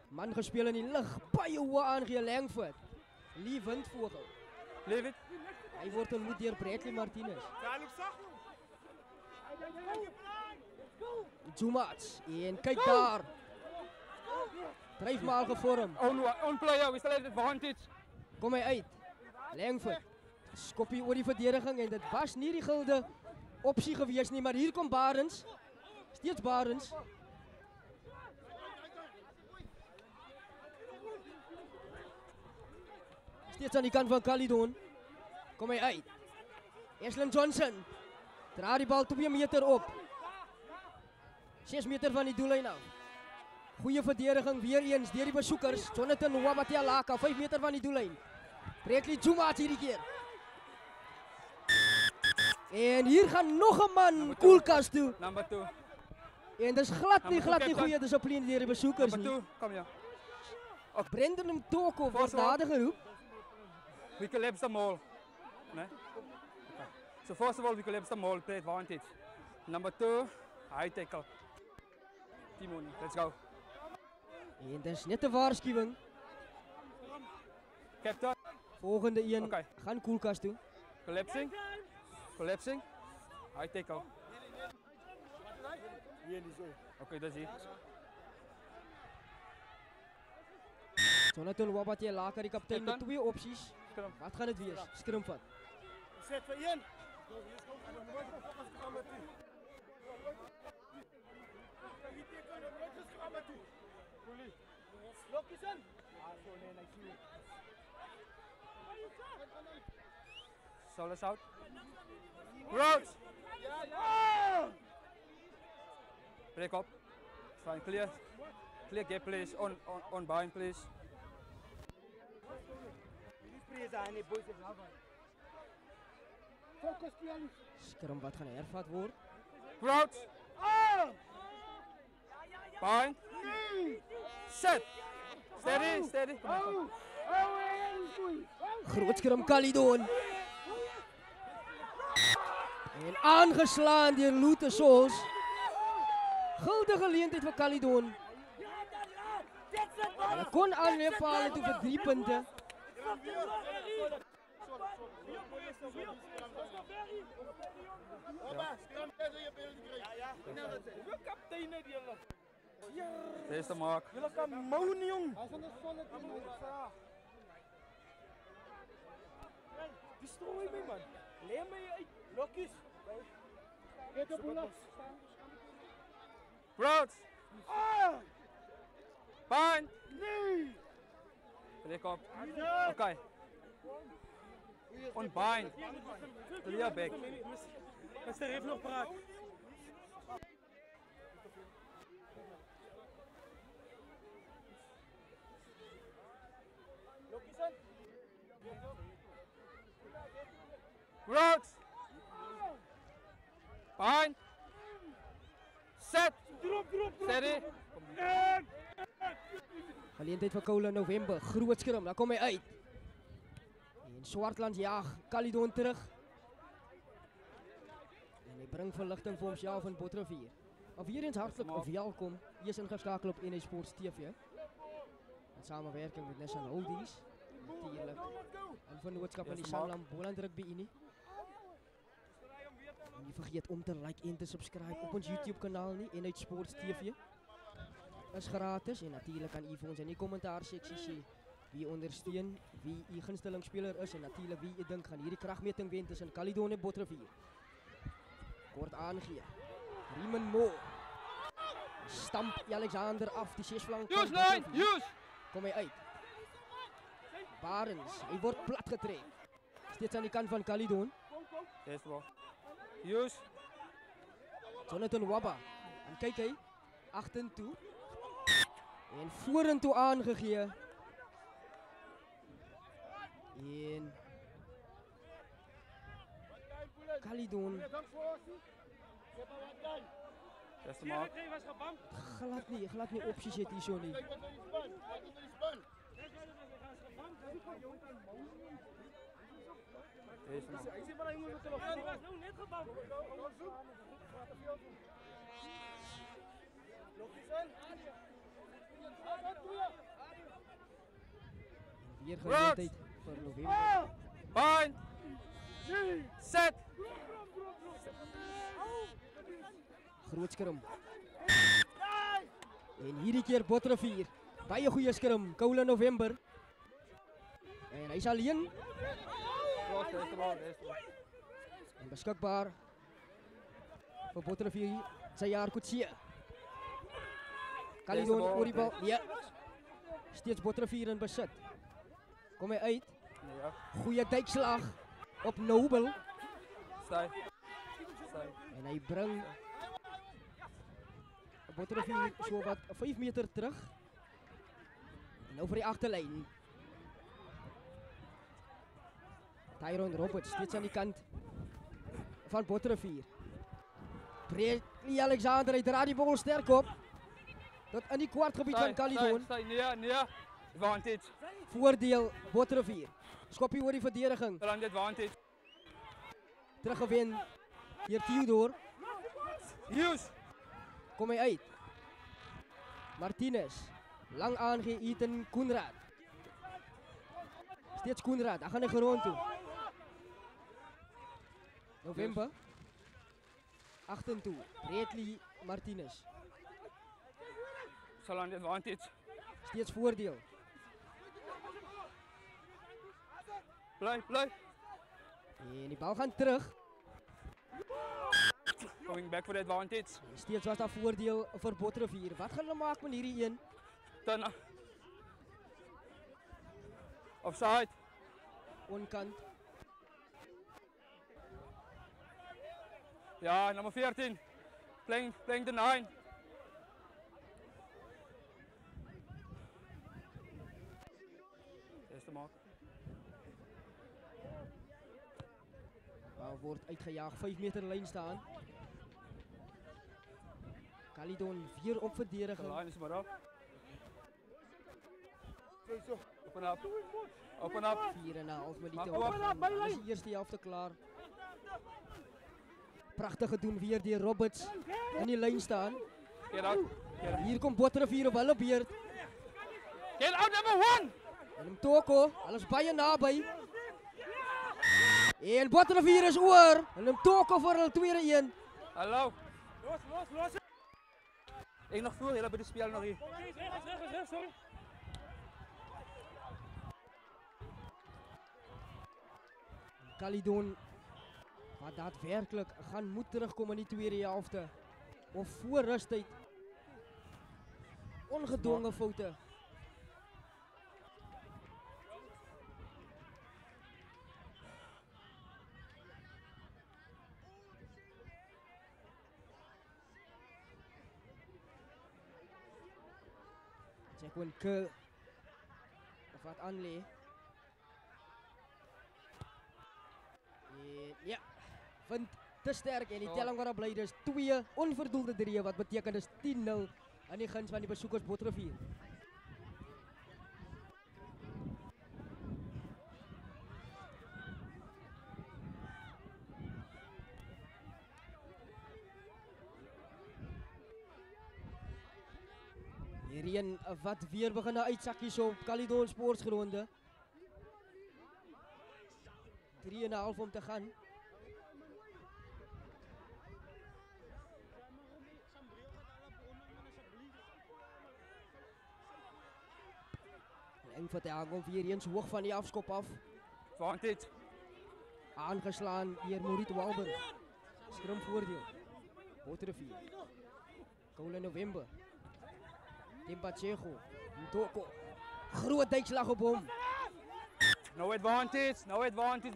Man gespeel in die lug. Baie hoë aangee Langford. Lee Windvogel. Leave it. Hy word ontmoet deur Bradley Martinez. Zumats. En kyk daar. Dryfmaal gevorm. On player, we still have advantage. Kom hy uit. Langford. Skoppie oor die verdediging en dit was nie die gilde opsie gewees nie, maar hier kom Barens. Steeds Barens. Steeds aan die kant van Caledon. Kom hy uit. Ashlyn Johnson. Dra die bal 2 meter op. 6 meter van die doellyn af. Goeie verdediging weer eens deur die besoekers. Jonathan Wabatia Laka 5 meter van die doellyn. Bradley Zumats hierdie keer. En hier gaan nog 'n man koelkas toe. Number 2. En dis glad nie goeie dissipline deur die besoekers nie. Number 2, kom ja. Brendan Mtoko word nader geroep. We collapse the mall. No? Okay. So first of all, we collapse the mall, play advantage. Number 2, high tackle. Timoni, let's go. En dis net 'n waarskuwing. Captain. Volgende een gaan koelkas toe. Collapsing. Collapsing. High tackle. Okay, that's it. Jonathan Wabatia Laka, die kaptein met 2 opsies. Wat gaan dit wees? Skrimvat. Set vir 1. Solis out. Roads. Break up. Fine, clear. Clear gap, please. On bind, please. Skrim wat gaan hervat word. Roads. Bind. Set. Steady, steady. Groot skrim Caledon. En aangeslaan deur Lute Sols. Guldige geleentheid vir Caledon. Hulle kon aanval toe vir 3 punte. There's the mark. Julle kan mou nie jong. Destroy my man. Lê my uit. Lokkies. Get op los. Roads. Bind. Nee. Break up. Okay. On bind. Clear back. Mr. Ref nog praat. Lokkies aan. Roads. Bind. Set. Steady. Geleentheid vir Koula November. Groot skrim, daar kom hy uit. En Swartland jaag Caledon terug. En hy bring verligting vir homself in Botterivier. Maar weer eens hartlik welkom. Jy is ingeskakel op NH Sports TV. In samewerking met Nissan Oldies. Natuurlik. En vennootskap van die Sanlam Boland Rugby Unie. En nie vergeet om te like en te subscribe op ons YouTube kanaal nie, N-Uit Sports TV. Is gratis en natuurlijk kan u vir ons in die kommentaar seksie sê wie ondersteun, wie u gunsteling speler is en natuurlijk wie u dink gaan hierdie kragmeting wen tussen Caledon en Botterivier. Kort aangee. Riemen Moore. Stamp Alexander af, die 6 flank. Use line, use! Kom hy uit. Barends, hy word plat getrek. Steeds aan die kant van Caledon. Yes, bro. Use. Jonathan Wabba. En kyk hy, agtertoe. En vorentoe aangegee. En Caledon. Yes, maak. Glad nie opsies het hier so nie. Yes, maak. Hy sê maar hy moet hulle was nou net gebou. Logies aan. Weer geleentheid vir November. Fine. Set. Groot skrim. En hierdie keer Botterivier. Baie goeie skrim. Koule November. En hy is alleen. En beskikbaar vir Botterivier sy jaar Kutsie. Caledon oor die bal. Ja. Steeds Botterivier in besit. Kom hy uit. Ja. Goeie duikslag op Nobel. Stai. En hy bring Botterivier so wat 5 meter terug. En nou vir die agterlyn. Tyron Roberts steeds aan die kant van Botterivier. Bradley Alexander, hy draai die bal sterk op. Tot in die kwartgebied van Caledon. Stai, nee. Advantage. Voordeel Botterivier. Skoppie oor die verdediging. Dan dit advantage. Teruggewen hier Theodore. Use. Kom hy uit. Martinez. Lang aangee Ethan Koenraad. Steeds Koenraad. Hy gaan hy grond toe. November. Agtertoe. Bradley Martinez. Sal aan dit advantage. Steeds voordeel. Bly. En die bal gaan terug. Going back for the advantage. Steeds was daar voordeel vir Botterivier. Wat gaan hulle maak met hierdie een? Turn. Offside. Onkant. Ja, nummer 14. Playing the 9. Eerste maak. Bal word uitgejaag, 5 meter lyn staan. Caledon weer op The verdediging. line is maar op. Open up. 4,5 minute Maak op. op. Dan is die eerste helfte klaar. Pragtig gedoen weer deur Roberts. In die lyn staan. Get out. Hier kom Botterivier op hulle beurt. Get out number 1. En Mtoko, alles baie naby. En Botterivier is oor. En Mtoko vir hulle tweede een. Hallo. Los. Ek nog voor julle by die speel nog hier. Reg, sorry. Caledon wat daadwerklik gaan moet terugkom in die tweede helfte. Of voor rustyd. Ongedwonge foute. Jacqueline Kerr. Of wat aanlê. Ja, vind te sterk en die telling wat daar bly, dis 2 onverdoelde drieë wat beteken dis 10-0 aan die guns van die besoekers Botterivier. Hierheen wat weer begin uitsakkies op Caledon Sportsgronde. 3,5 om te gaan. Langford hang hom weer eens hoog van die afskop af. Advantage. Aangeslaan deur Maurice Walberg. Skrum voordeel. Botrevier. Koule November. Timpacheco. Ntoko. Groot duikslag op hom. No advantage,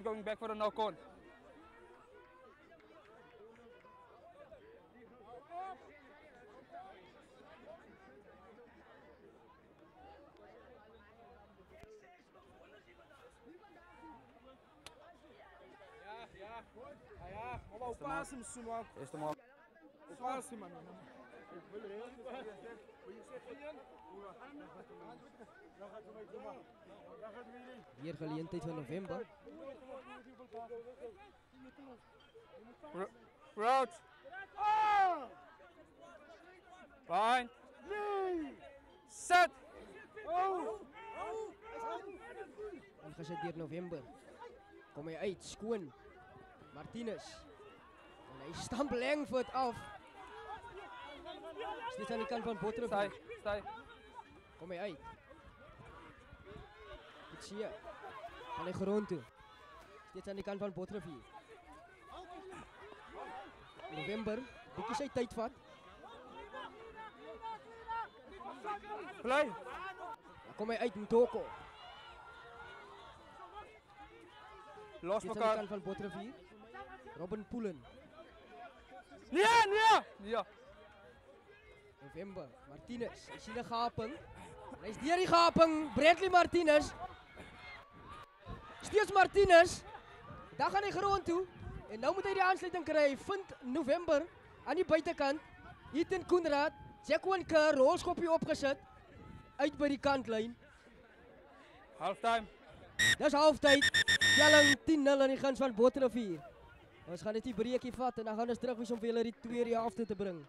going back for a knock-on. Vamos ao máximo, Sunoco. Eerste maal. Fácil, mano. Weer geleentheid van November. Road. Fine. Set. Ingesit deur November. Kom hy uit, skoon. Martinez. En hy stamp Langford af. Steeds aan die kant van Botrevier. Stay. Kom hy uit. Dit sien jy. Van die grond toe. Steeds aan die kant van Botrevier. November, bietjie sy tyd vat. Play. Dan kom hy uit Ntoko. Los Steeds aan die mekaar. kant van Botrevier. Robin Poolen. Nee. November, Martinez. Hy sien 'n gaping. En hy's deur die gaping. Bradley Martinez. Steeds Martinez. Dan gaan hy grond toe. En nou moet hy die aansluiting kry. Hy vind November aan die buitekant. Ethan Koenraad. Jacqueline Kerr, rolskoppie opgesit. Uit by die kantlyn. Halftime. Dis halftyd. Telling 10-0 aan die guns van Botrevier. Ons gaan net die breekie vat en dan gaan ons terug wees om vir julle die tweede helfte te bring.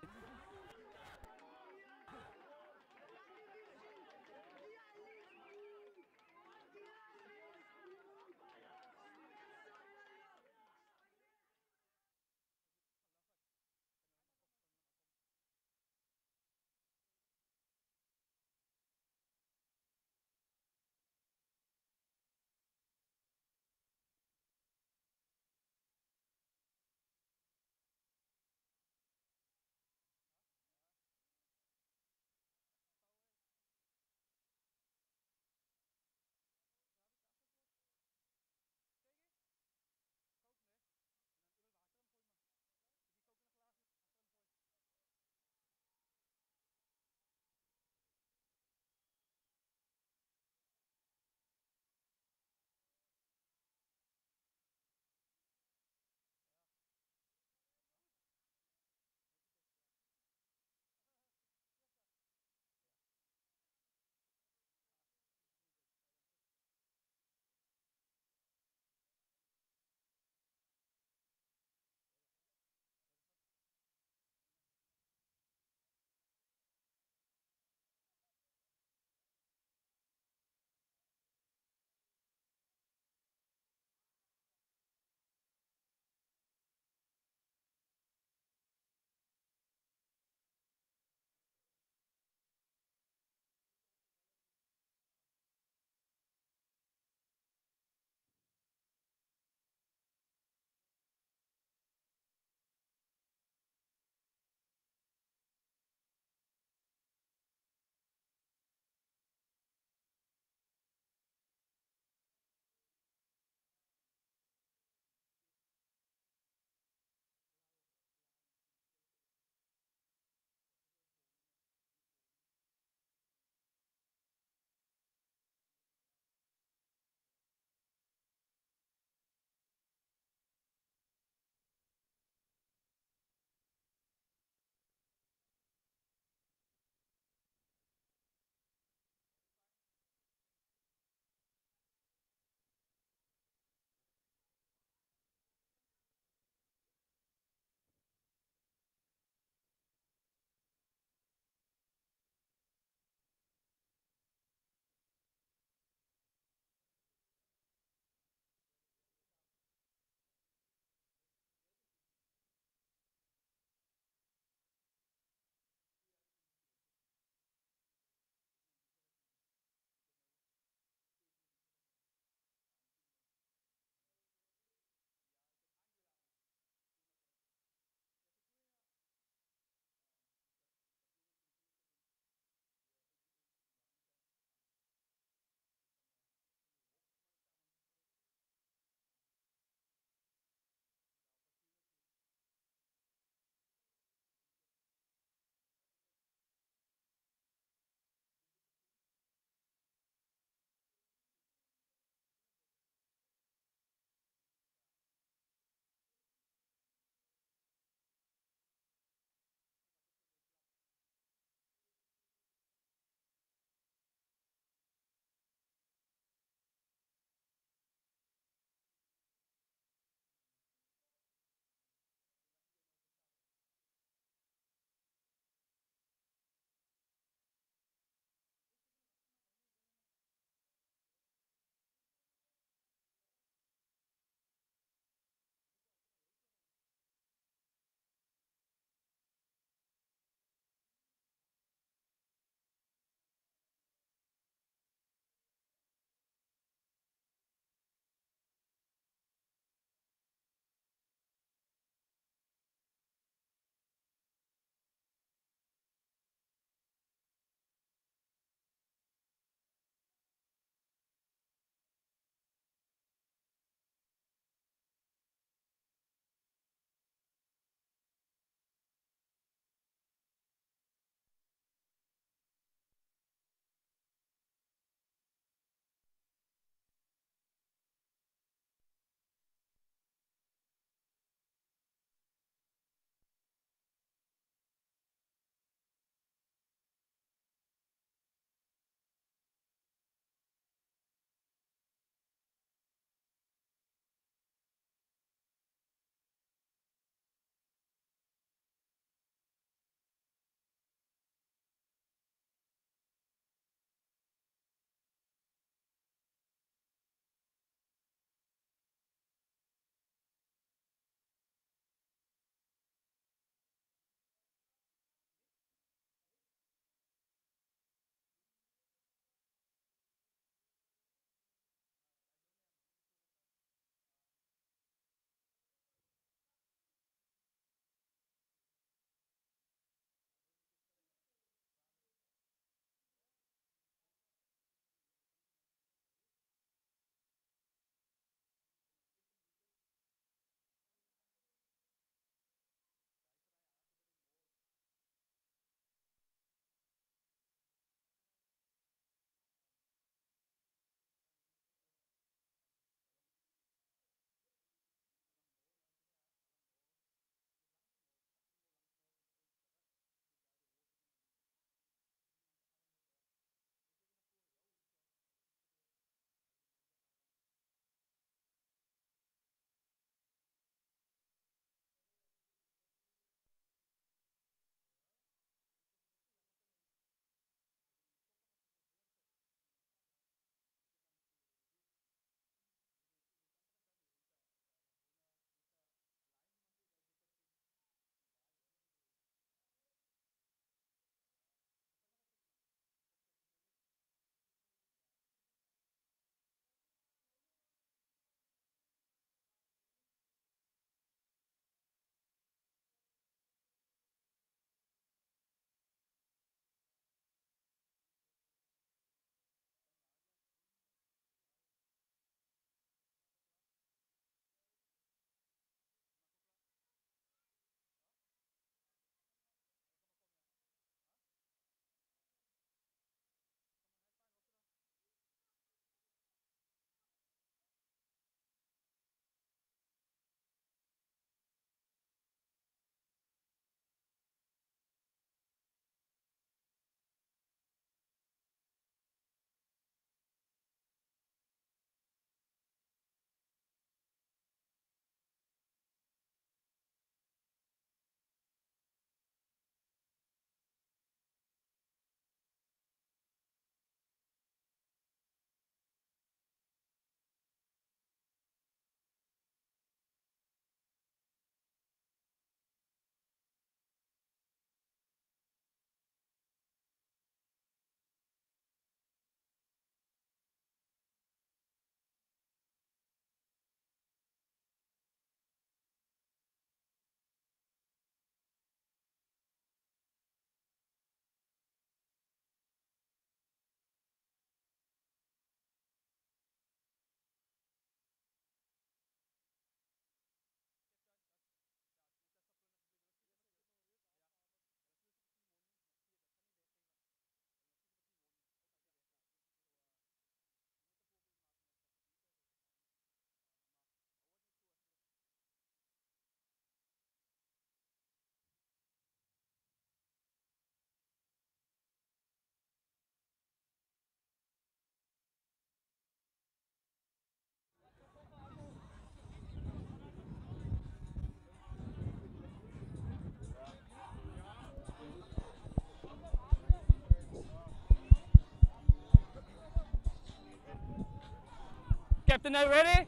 Captain, are you ready?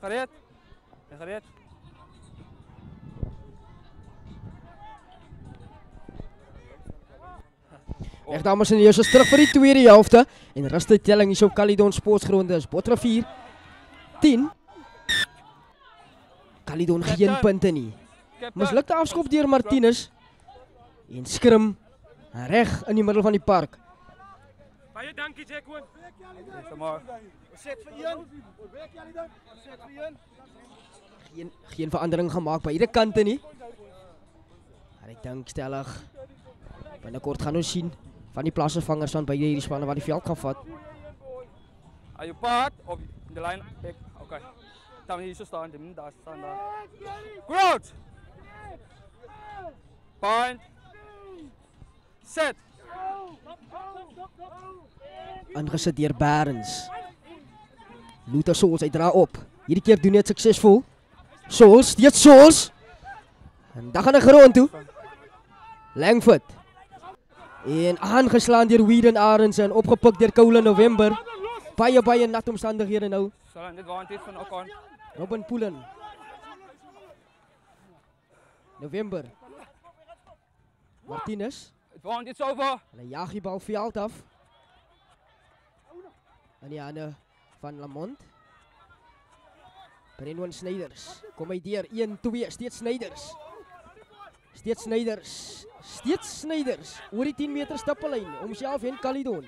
Gereed. En gereed. Reg dames en heren, is terug vir die tweede helfte. En rusttelling hier op Caledon Sportsgronde is Botterivier 10. Caledon geen punte nie. Mislukte afskop deur Martinez. En skrim reg in die middel van die park. Baie dankie Jacqueline. Set vir een. Werk jy dan? Set vir een. Geen verandering gemaak by beide kante nie. Maar ek dink stellig binnekort gaan ons sien van die plaasvangers van beide hierdie spanne wat die veld gaan vat. Are you part of the line? Okay. Dan hier so staan, daar staan daar. Groot. Point. Set. Aangesit deur Barends. Luther Souls, hy dra op. Hierdie keer doen hy dit suksesvol. Souls, steeds Souls. En dan gaan hy grond toe. Langfoot. En aangeslaan deur Whedon Arends en opgepik deur Koule November. Baie nat omstandighede nou. Sal dit advantage van Ocon. Robin Poolen. November. Martinez. Advantage over. Hulle jaag die bal veld af. En die hande van Lamont. Brenwan Snyders. Kom hy deur 1-2, steeds Snyders. Steeds Snyders. Oor die 10 meter stippellyn om self en Caledon.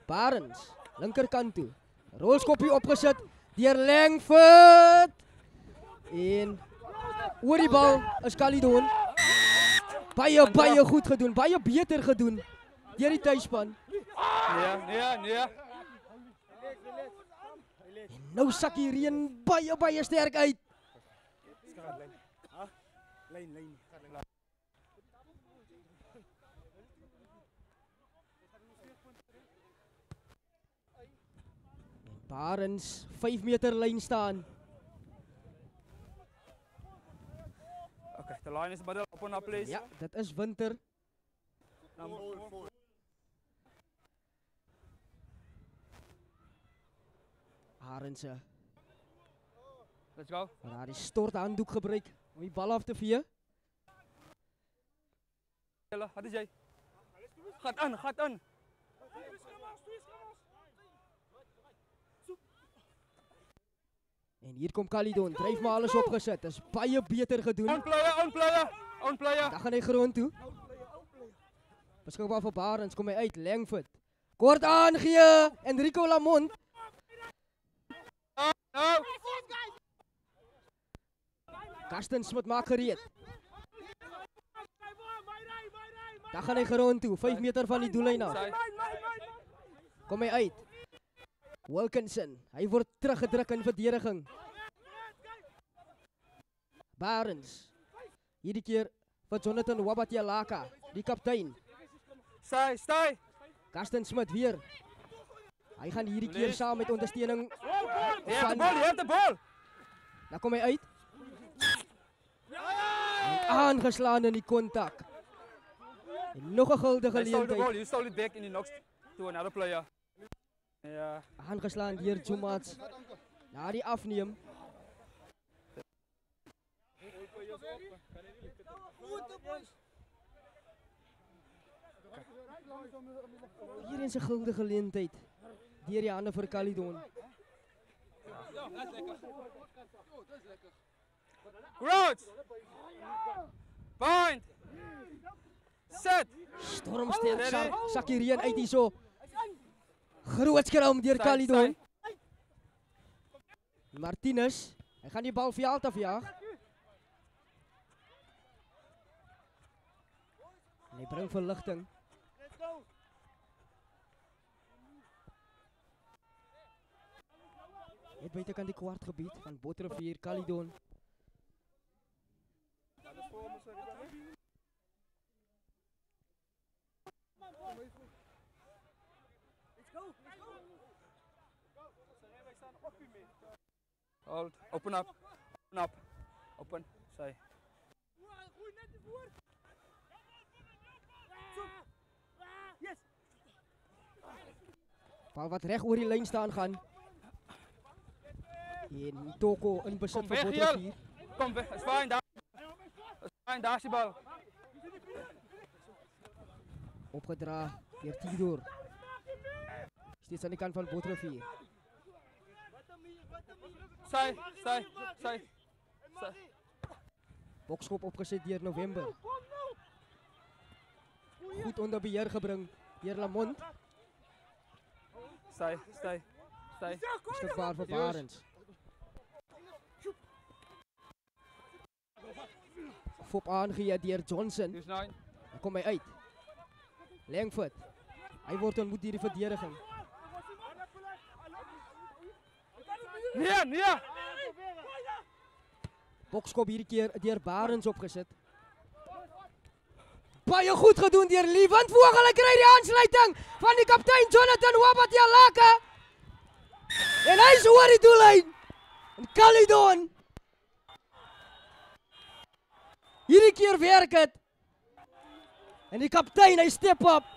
Barends, linkerkant toe. Rolskoppie opgesit deur Langfoot. En oor die bal is Caledon. Baie goed gedoen, baie beter gedoen deur die tuisspan. Nee. En nou sak die reën baie sterk uit. Lyn. Barends 5 meter lyn staan. Okay, the line is middle, open up please. Ja, dit is Winter. Arendse. Let's go. Daar die storthanddoek gebruik om die bal af te vee. Wat is jy? Gaat aan. En hier kom Caledon, dryf maar alles opgesit. Is baie beter gedoen. On player. Dan gaan hy grond toe. Beskikbaar vir Barends, kom hy uit, Langfoot. Kort aangee, Enrico Lamont. Nou. Karsten Smit maak gereed. Dan gaan hy grond toe, 5 meter van die doellyn af. Kom hy uit. Wilkinson, hy word teruggedruk in verdediging. Barends. Hierdie keer vir Jonathan Wabatialaka, die kaptein. Stay. Karsten Smit weer. Hy gaan hierdie keer saam met ondersteuning Heb de bal. Dan kom hy uit. En aangeslaan in die kontak. En nog 'n guldige geleentheid. You stole it back in the knocks to another player. Ja. Aangeslaan deur Jomats. Na die afneem. Hier is 'n guldige geleentheid deur die hande vir Caledon. Groot. Point. Set. Stormsterk sak die reën uit hierso. Groot skram deur Caledon. Martinez, hy gaan die bal veld afjaag. En hy bring verligting. Net buitekant die kwartgebied van Botterivier, Caledon. Hold. Open up. Open. Say. Bal wat reg oor die lyn staan gaan. En Toko in besit Kom van weg, Bottervier. Jel. Kom weg, is fijn daar. Is fijn, daar is die bal. Opgedra deur Tidor. Steeds aan die kant van Bottervier. Sy. Bokskop opgesit deur November. Goed onder beheer gebring deur Lamont. Sy. Beskikbaar vir Barends. Fop aangegee deur Johnson. Use 9. Dan kom hy uit. Langford. Hy word ontmoet deur die verdediging. Nee. Bokskop hierdie keer deur Barends opgesit. Baie goed gedoen deur Lewand Vogel. Hy kry die aansluiting van die kaptein Jonathan Wabatialaka. En hy is oor die doellyn. En Caledon. Hierdie keer werk dit. En die kaptein, hy step up.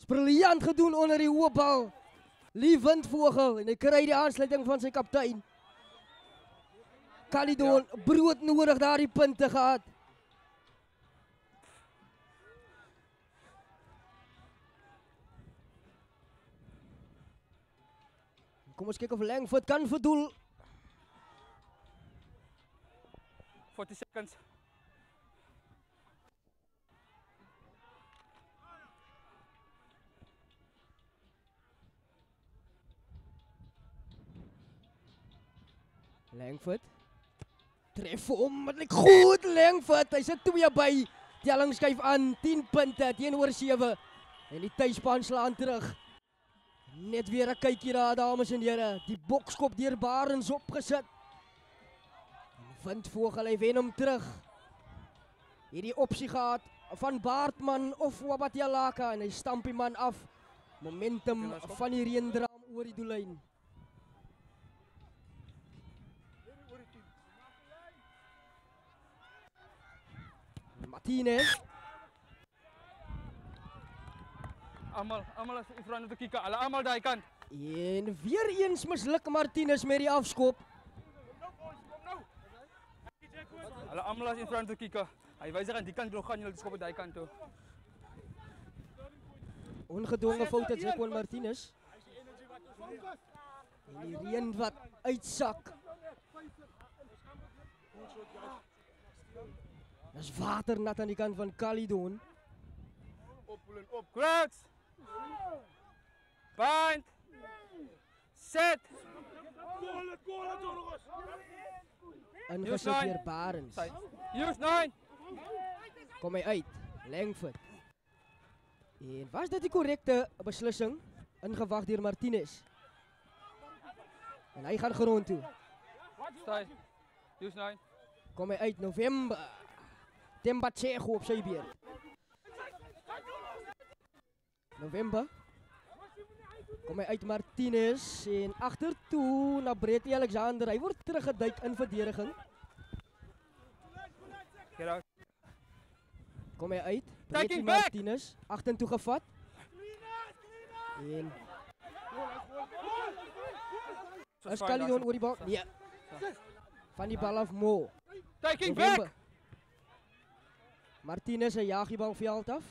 Briljant gedoen onder die hoë bal. Lewand Vogel en hy kry die aansluiting van sy kaptein. Caledon brood nodig daardie punte gehad. Kom ons kyk of Langford kan verdoel. 40 seconds. Langford. Tref hom, dit lyk goed Langford. Hy sit 2 by. Telling skuif aan 10 punte teenoor 7. En die tuisspan slaan terug. Net weer 'n kykie daar dames en here. Die bokskop deur Barends opgesit. Vind Vogel, hy wen hom terug. Hierdie opsie gehad van Baartman of Wabatialaka en hy stamp die man af. Momentum van die reendraam oor die doellyn. Martinez. Almal is in front te kyk. Almal daai kant. En weer eens misluk Martinez met die afskop. Almal is in front te kyk. Hy wys aan die kant toe gaan, julle skop op daai kant toe. Ongedwonge fout het Jacqueline Martinez. En die reën wat uitsak. Dis waternat aan die kant van Caledon. Op. Crouch. Bind. Set. Ingesit deur Barends. Use 9. Kom hy uit. Langford. En was dit die korrekte beslissing? Ingewag deur Martinez. En hy gaan grond toe. Stay. Use 9. Kom hy uit November. Tembatsego op sy beurt. November. Kom hy uit Martinez en agtertoe na Bretty Alexander. Hy word teruggeduik in verdediging. Get out. Kom hy uit. Bretty Martinez agtertoe gevat. En is Caledon oor die bal? Nee. Van die bal af Mo. Taking back. Martinez hy jaag die bal veld af.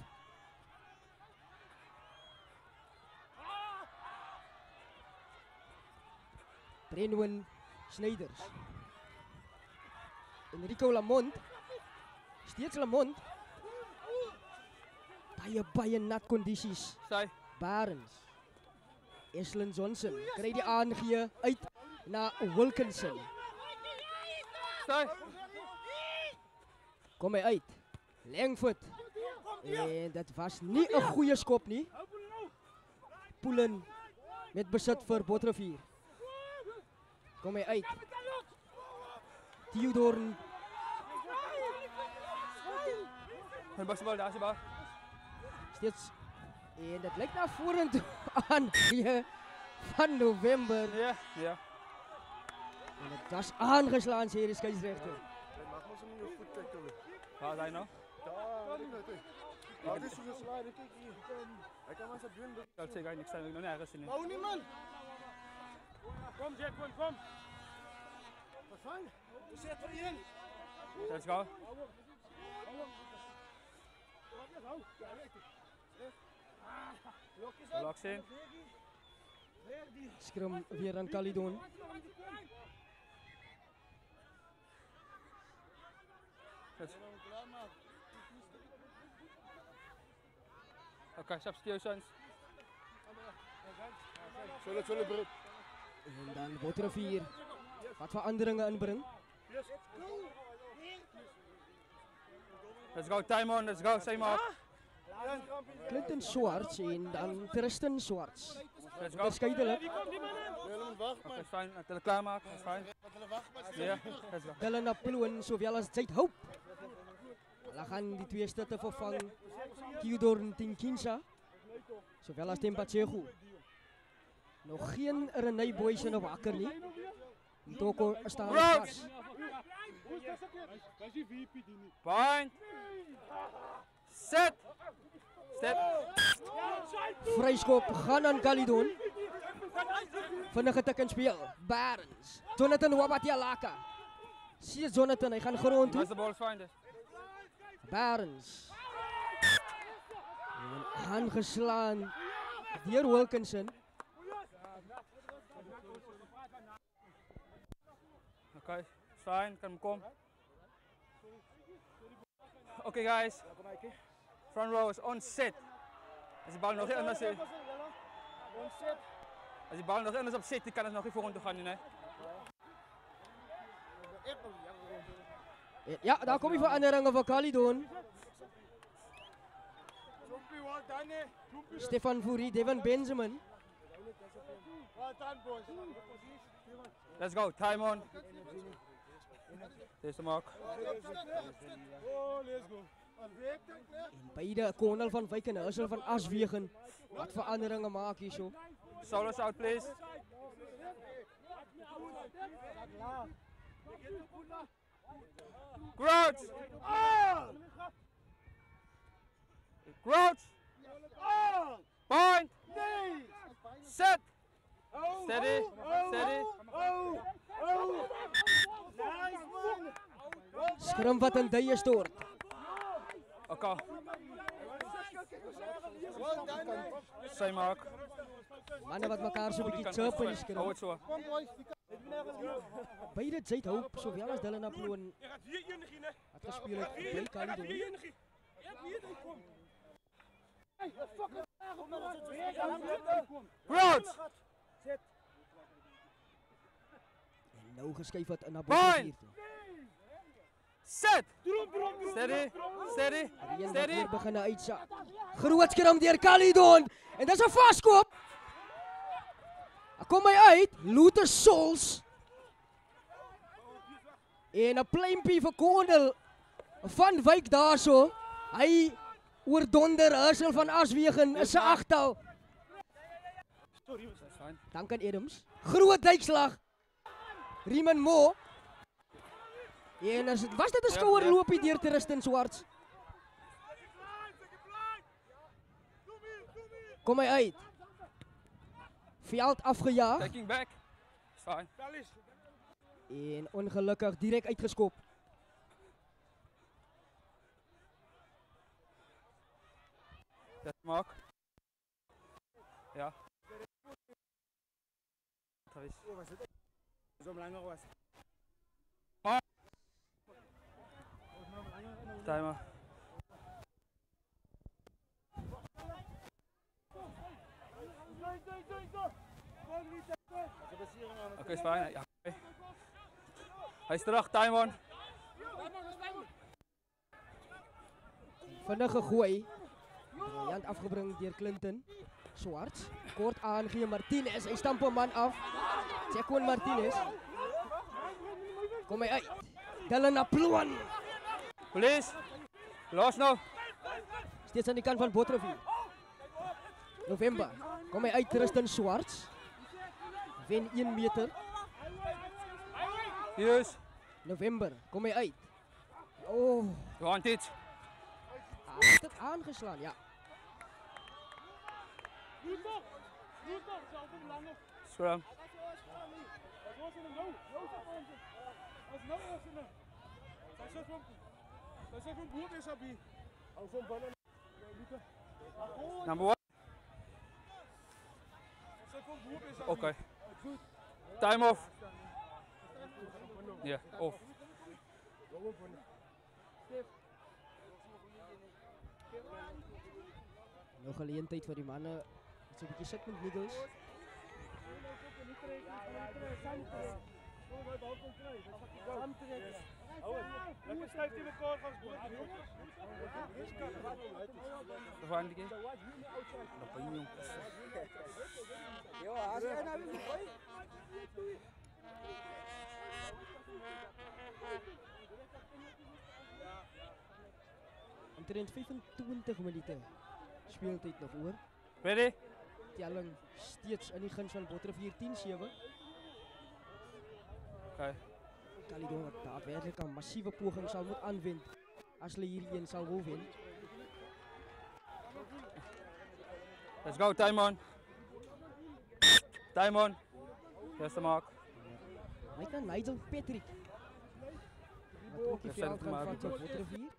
Brenwin Sneyders. Enrico Lamont. Steeds Lamont. Baie nat kondisies. Stay. Barends. Eslyn Johnson kry die aangee uit na Wilkinson. Stay. Kom hy uit. Langford. En dit was nie 'n goeie skop nie. Poolen met besit vir Bottervier. Kom hy uit. Theodor. Hy basbal daar, asbal. Steeds. En dit lyk na vorentoe aan hier van November. Ja. En dit was aangeslaan sê die skeieregter. Waar is hy nou? Wat is er geslagen? Kijk hier. Hij kan maar zo doen. Dat zeg ik niks aan, ik nog nergens in. Hou niet, man. Kom, Jack, kom. Wat fijn. We zetten erin. Let's go. Locks in. Skrum weer aan Caledon. Okay, substitutions. Zullen Brut. En dan Botrevier. Wat veranderingen inbring. Let's go, time on, let's go, same up. Clinton Swarts en dan Tristan Swarts. Let's go. Onderskeidelik. Okay, fine, until klaar maken, that's fine. Yeah, let's go. Dylan Aploon sowel as Jade Hope. Hulle gaan die twee stutte vervang. Theodor Tinkinsa sowel as Tempachego. Nog geen Renay Boys in op wakker nie. Toko staan vas. Point. Set. Step. Vryskop gaan aan Caledon. Vinnige tik in speel. Barnes. Jonathan Wabatialaka. Sien Jonathan, hy gaan grond toe. As the ball is fine. Barnes. Aangeslaan deur Wilkinson. Okay, it's fine, kan kom. Okay guys, front row is on set. As die bal nog in is, as die bal nog in is op set, die kan ons nog nie vorentoe gaan nie, né? Ja, daar kom die veranderinge vir Caledon. Stefan Fourie, Devin Benjamin. Let's go, time on. There's the mark. En beide Konel van Wyk en Hussel van Aswegen. Wat veranderinge maak hier so? Solos out, please. Crouch! Crouch! Point! Set! Steady! Steady! Skrum wat in duie stort. Okay. Sy mark. Manne wat mekaar so 'n bietjie chirp in die skrum. Hou dit so. Beide Jade Hope sowel as Dylan Aploon Je gaat hierin beginnen. wat gespeel het by Caledon. Crouch! En nou geskuif het in na Point. Botrevier toe. Set! Steady! Steady! Die een wat Steady! weer begin uitsak. Groot skrum deur Caledon. En dis 'n vaskoop. Kom hy uit, Luther Souls. En 'n pleintjie vir Konel van Wyk daarso. Hy oordonder Hussel van Aswegen is 'n agtal. Duncan Adams. Groot uitslag. Riemann Mo. En was dit 'n skouerloopie deur Tristan Swarts? Kom hy uit. Veld afgejaag. Taking back. It's fine. En ongelukkig direk uitgeskop. That's mark. Ja. Zo belangrijk was. Timer. Okay, it's fine. Ja. Hij is terug, time on. Vinnige gooi. Briljant afgebring deur Clinton Swarts. Kort aangee Martinez. Hy stamp 'n man af. Jacquin Martinez. Kom hy uit. Dylan Aploon. Police. Los nou. Steeds aan die kant van Botrevier. November. Kom hy uit Tristan Swarts. Wen 1 meter. Yes. November. Kom hy uit. Oh, You want it? Hij heeft het aangeslaan, ja. Scrum. Number 1. Okay. Time off. Yeah, off. Nog geleentheid vir die manne. Dit is 'n bietjie sit met Niggles. Lekker styf teen mekaar gaan speel. Vervang die keer. Dat ben je jong. Als jij nou weer goed Omtrent 25 minute speeltyd nog oor. Ready? Telling steeds in die guns van Botterivier 10-7. Okay. Caledon wat daadwerklik 'n massiewe poging sal moet aanwend as hulle hierdie een sal wil wen. Let's go, time on. Time on. There's the mark. Hy kan Nigel Patrick. Wat ook die Daar veld sit maar gaan vat die vir Botterivier.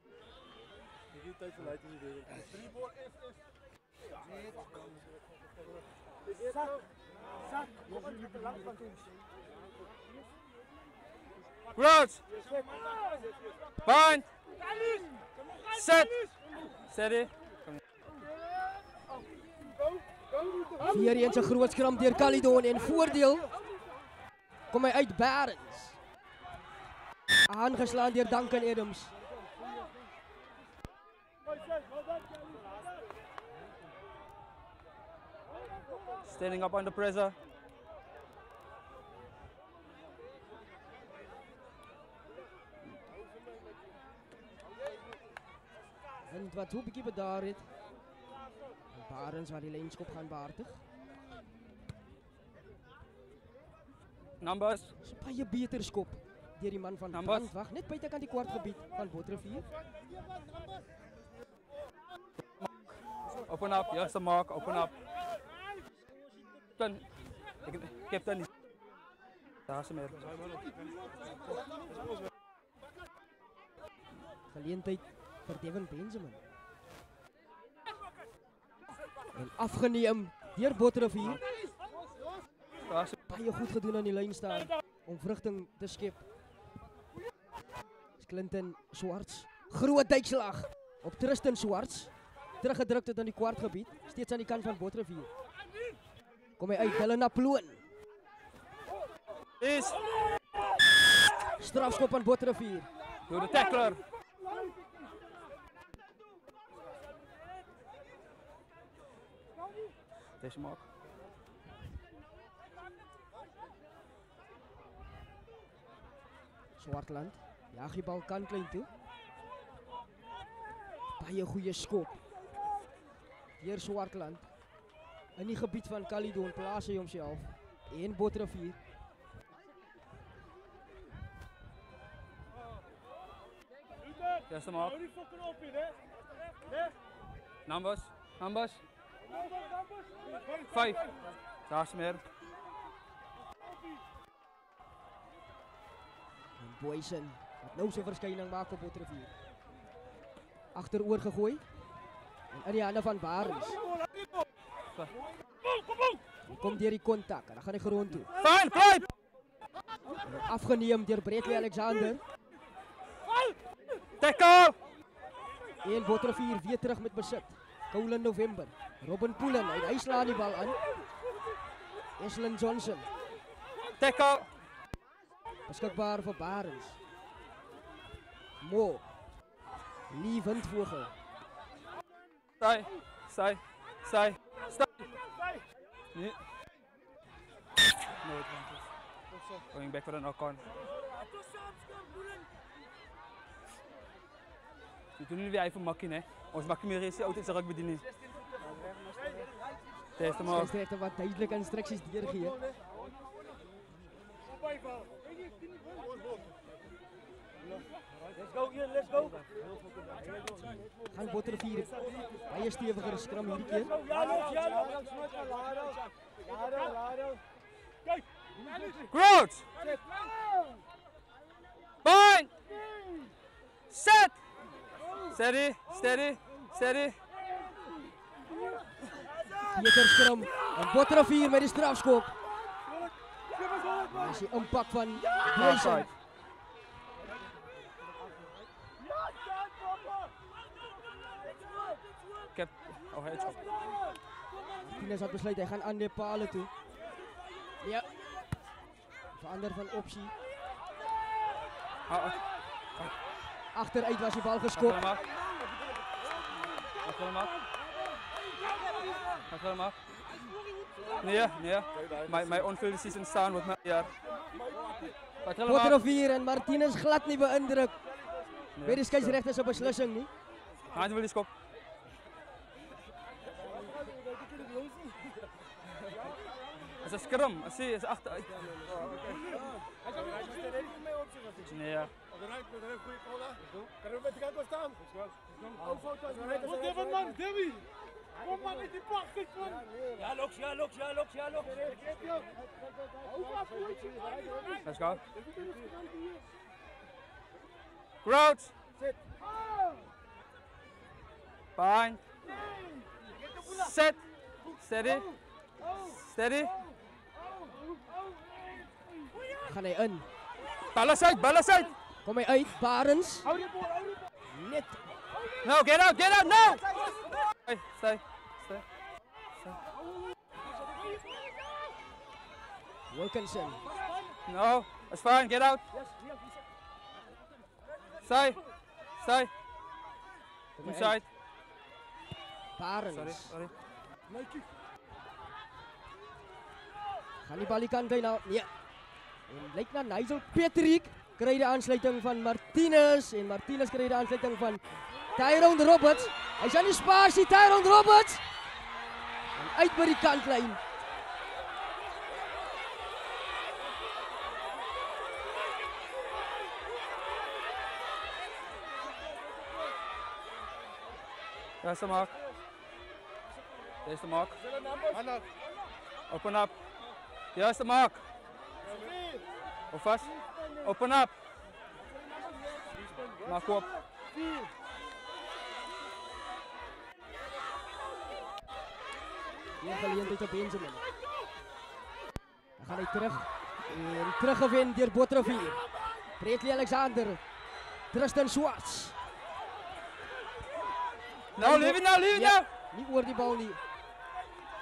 Die tyd verlei in die wêreld. 3 bal FF. Sak. Nog 'n bietjie lank van toe. Roads. Bind. Set. Steady. Weer eens 'n groot skram deur Caledon en voordeel. Kom hy uit Barends. Aangeslaan deur Duncan Adams. Standing up under pressure. En wat hoe bietjie bedaar het. Barends wat die lynskop gaan behartig. Numbers. Dis 'n baie beter skop deur die man van Numbers. Brandwag net buitekant die kwartgebied van Botterivier. Open up. Yes, the mark. Open up. Captain. Daar is meer. Geleentheid vir Devin Benjamin. En afgeneem deur Botterivier. Daar is Baie goed gedoen aan die lyn staan om vrugting te skep. Clinton Swarts. Groot duikslag op Tristan Swarts. Teruggedruk tot aan die kwartgebied, steeds aan die kant van Botterivier. Kom hy uit, Dylan Aploon. is. Strafskop aan Botterivier. Door de tackler. Deze mark. Swartland. Jaag die bal kant klein toe. Baie goeie skop. Deur Swartland. In die gebied van Caledon plaas hy homself. En Botterivier. Eerste mark. Hou die fokker op hier, hè? Hè? Numbers. Numbers. 5. Daar is meer. En Boysen wat nou sy verskyning maak op Botterivier. Agteroor gegooi. En in die hande van Barends. Kom deur die kontak en dan gaan hy grond toe. Fine, play. Afgeneem deur Bradley Alexander. Tackle. En Botterivier weer terug met besit. Colin November. Robin Poolen, hy slaan die bal aan. Eslin Johnson. Tackle. Beskikbaar vir Barends. Mo. Lee Windvogel. Stay. Stay. Stay. Stay. Nee. No advantage. Going back for an knock-on. Je doet nu weer even makkie, hè? Ons makkie meer is altijd zijn bediening. Test hem op. Skryfregter wat duidelike instruksies deurgee. Let's go, Ian, let's go. Gaan Bottervier. Baie steviger skram hierdie keer. Groot! Point! Set! Steady, steady, steady. Beter skram. En Bottervier met die strafskop. Dis die impak van Boysen. Oh, hy het skop. Martinez had besluit, hy gaan aan die pale toe. Ja. Verander van opsie. Achteruit was die bal geskop. Nee. My onfield decision staan met my jaar. Bottervier en Martinez glad nie beïndruk. By die skeieregter se beslissing nie. Gaan wil die skop. Is 'n skrum, as jy is agter. Nee. Kan we met die kant staan? Hou foto. Wat Devin man, Devi. Kom maar met die pak, kyk man. Ja, loks. Let's go. Groot. Sit. Fine. Set. Steady. Steady. Gaan hy in. Balles uit. Kom hy uit, Barends. Hou die bal. Net. No, get out, no! Stay. Wilkinson. No, it's fine, get out. Stay. Inside. Barends. Sorry. Gaan die bal die kant nou. Nee. En lyk na Nigel Patrick kry die aansluiting van Martinez en Martinez kry die aansluiting van Tyrone Roberts. Hy's aan die spasie, Tyrone Roberts. En uit by die kantlyn. There's the mark. Open up. There's the mark. Hou vast. Open up. Maak op. Hier geleentheid op Benjamin. Dan gaan hy terug. En teruggewen deur Bottervier. Bradley Alexander. Tristan Swarts. Nou, leave it now. Nie oor die bal nie.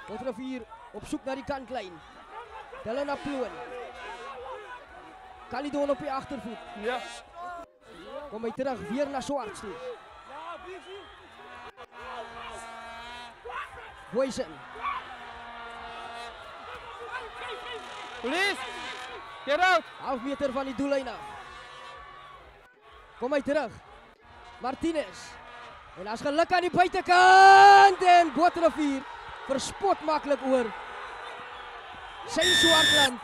Bottervier op soek na die kantlyn. Dylan Aploon. Calidon op die agtervoet. Ja. Kom hy terug weer na Swarts toe. Boysen. Police! Get out! Half meter van die doellyn af. Kom hy terug. Martinez. En as geluk aan die buitekant en Bottervier verspot maklik oor. Swartland.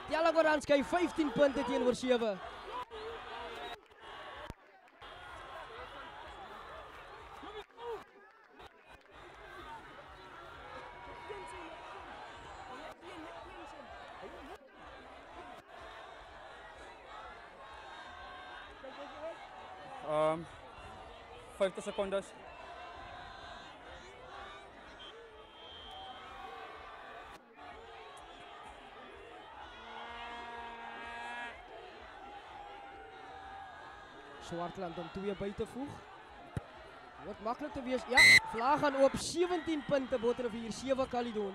Die Alagoran skei 15 punte teenoor 7. Um, 50 secondes. Swartland om 2 by te voeg. Wat maklik te wees. Ja, vlaag gaan op 17 punte Bottervier, 7 Calidon.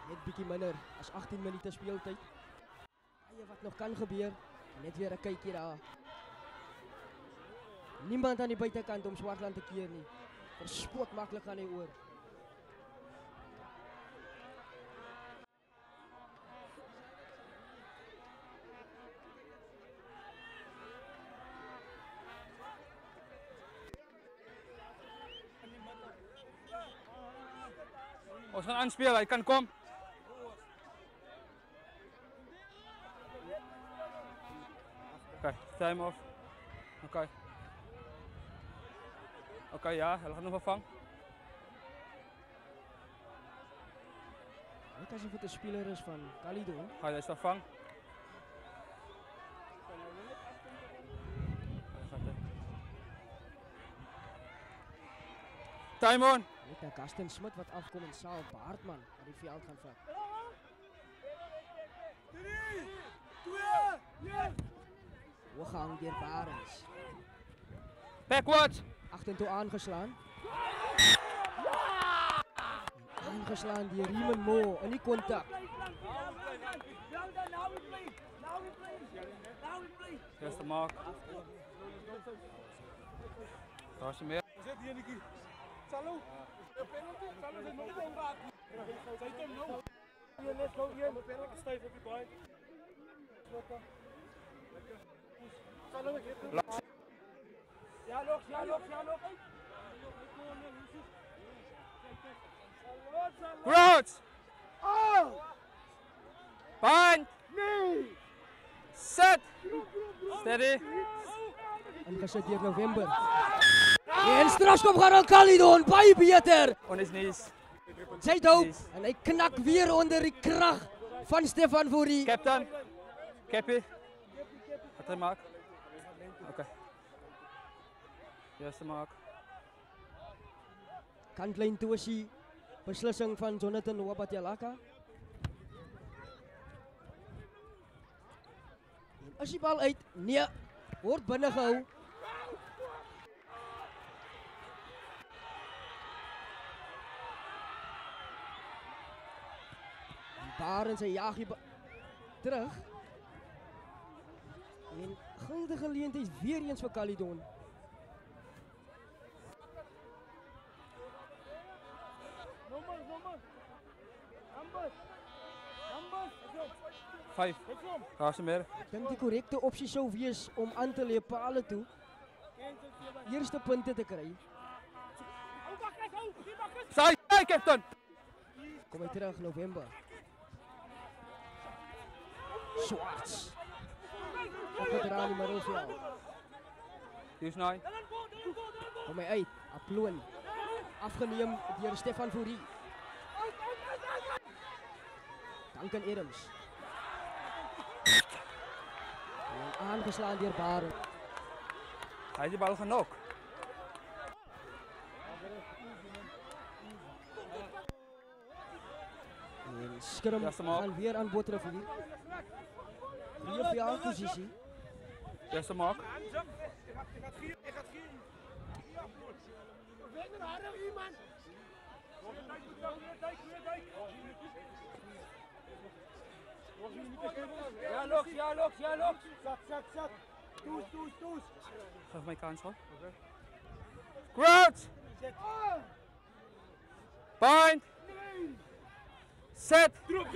Net bietjie minder as 18 minute speeltyd. Baie wat nog kan gebeur. Net weer 'n kykie daar. Niemand aan die buitekant om Swartland te keer nie. Verspot maklik gaan hy oor. Ons gaan aanspeel, hy kan kom. Oké, time off. Oké. Oké, ja, hij gaat nog vervangen. Net asof dit 'n speler is van Caledon. Ga je eens vervangen? Time on! Net 'n Gaston Smit wat afkom en Saal Baartman wat die veld gaan vat. 3, 2, 1. Hooghang deur Barends. Backwards! Agtertoe aangeslaan. Aangeslaan deur Riemann Mo in die kontak. Eerste mark. Daar is meer. Zet hier Nikki. Salo. Penalty. Salo zit nog op raak. Sy het hom nou. Hier net gou hier. Penalty styf op die baai. Salo ek het. Ja, loop. Groot! Oh! Bind! Nee! Set! Steady! Ingesit deur November. En strafskop gaan aan Caledon, baie beter. On his knees. Sy hou en hy knak weer onder die krag van Stefan Fourie. Captain! Cappy! Wat hij maakt? Oké. Eerste mark. Kantlyn toe is die beslissing van Jonathan Wabatialaka. En as die bal uit, nee, word binne gehou. Barends hy jaag die terug. En guldige geleentheid weer eens vir Caledon. Numbers. 5. Ga ze meer. Ek dink die korrekte opsie sou wees om aan te lê pale toe. Eerste punte te kry. Sai, captain! Kom hy terug November. Swarts. Op het raam die middelveld. Hier is 9. Kom hy uit. Aploon. Afgeneem deur Stefan Fourie. Duncan Adams. En aangeslaan deur Barend. Hij heeft die bal genoeg. En skrum Eerste maak. gaan weer aan Botrevier. Weer op die posisie. Eerste mark. Ja, Loks. Zat. Toes. Geef mij kans hoor. Groot! Bind! Set! Druk.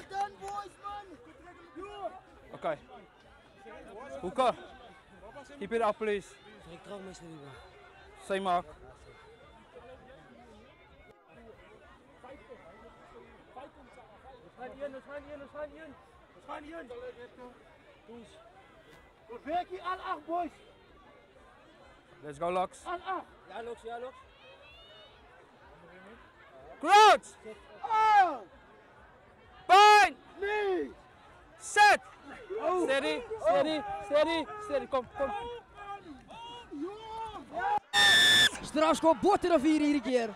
Dan boys man. Oké. Hoeken. Keep it up please. Ik trouw mes nie. Sy maak. We gaan hier. Toes. Goed werk hier aan 8 boys. Let's go Lux. Aan 8. Ja, Loks. Groot! Oh! Bind! Nee! Set! Oh. Steady. Kom. Strafskop Botrevier hierdie keer.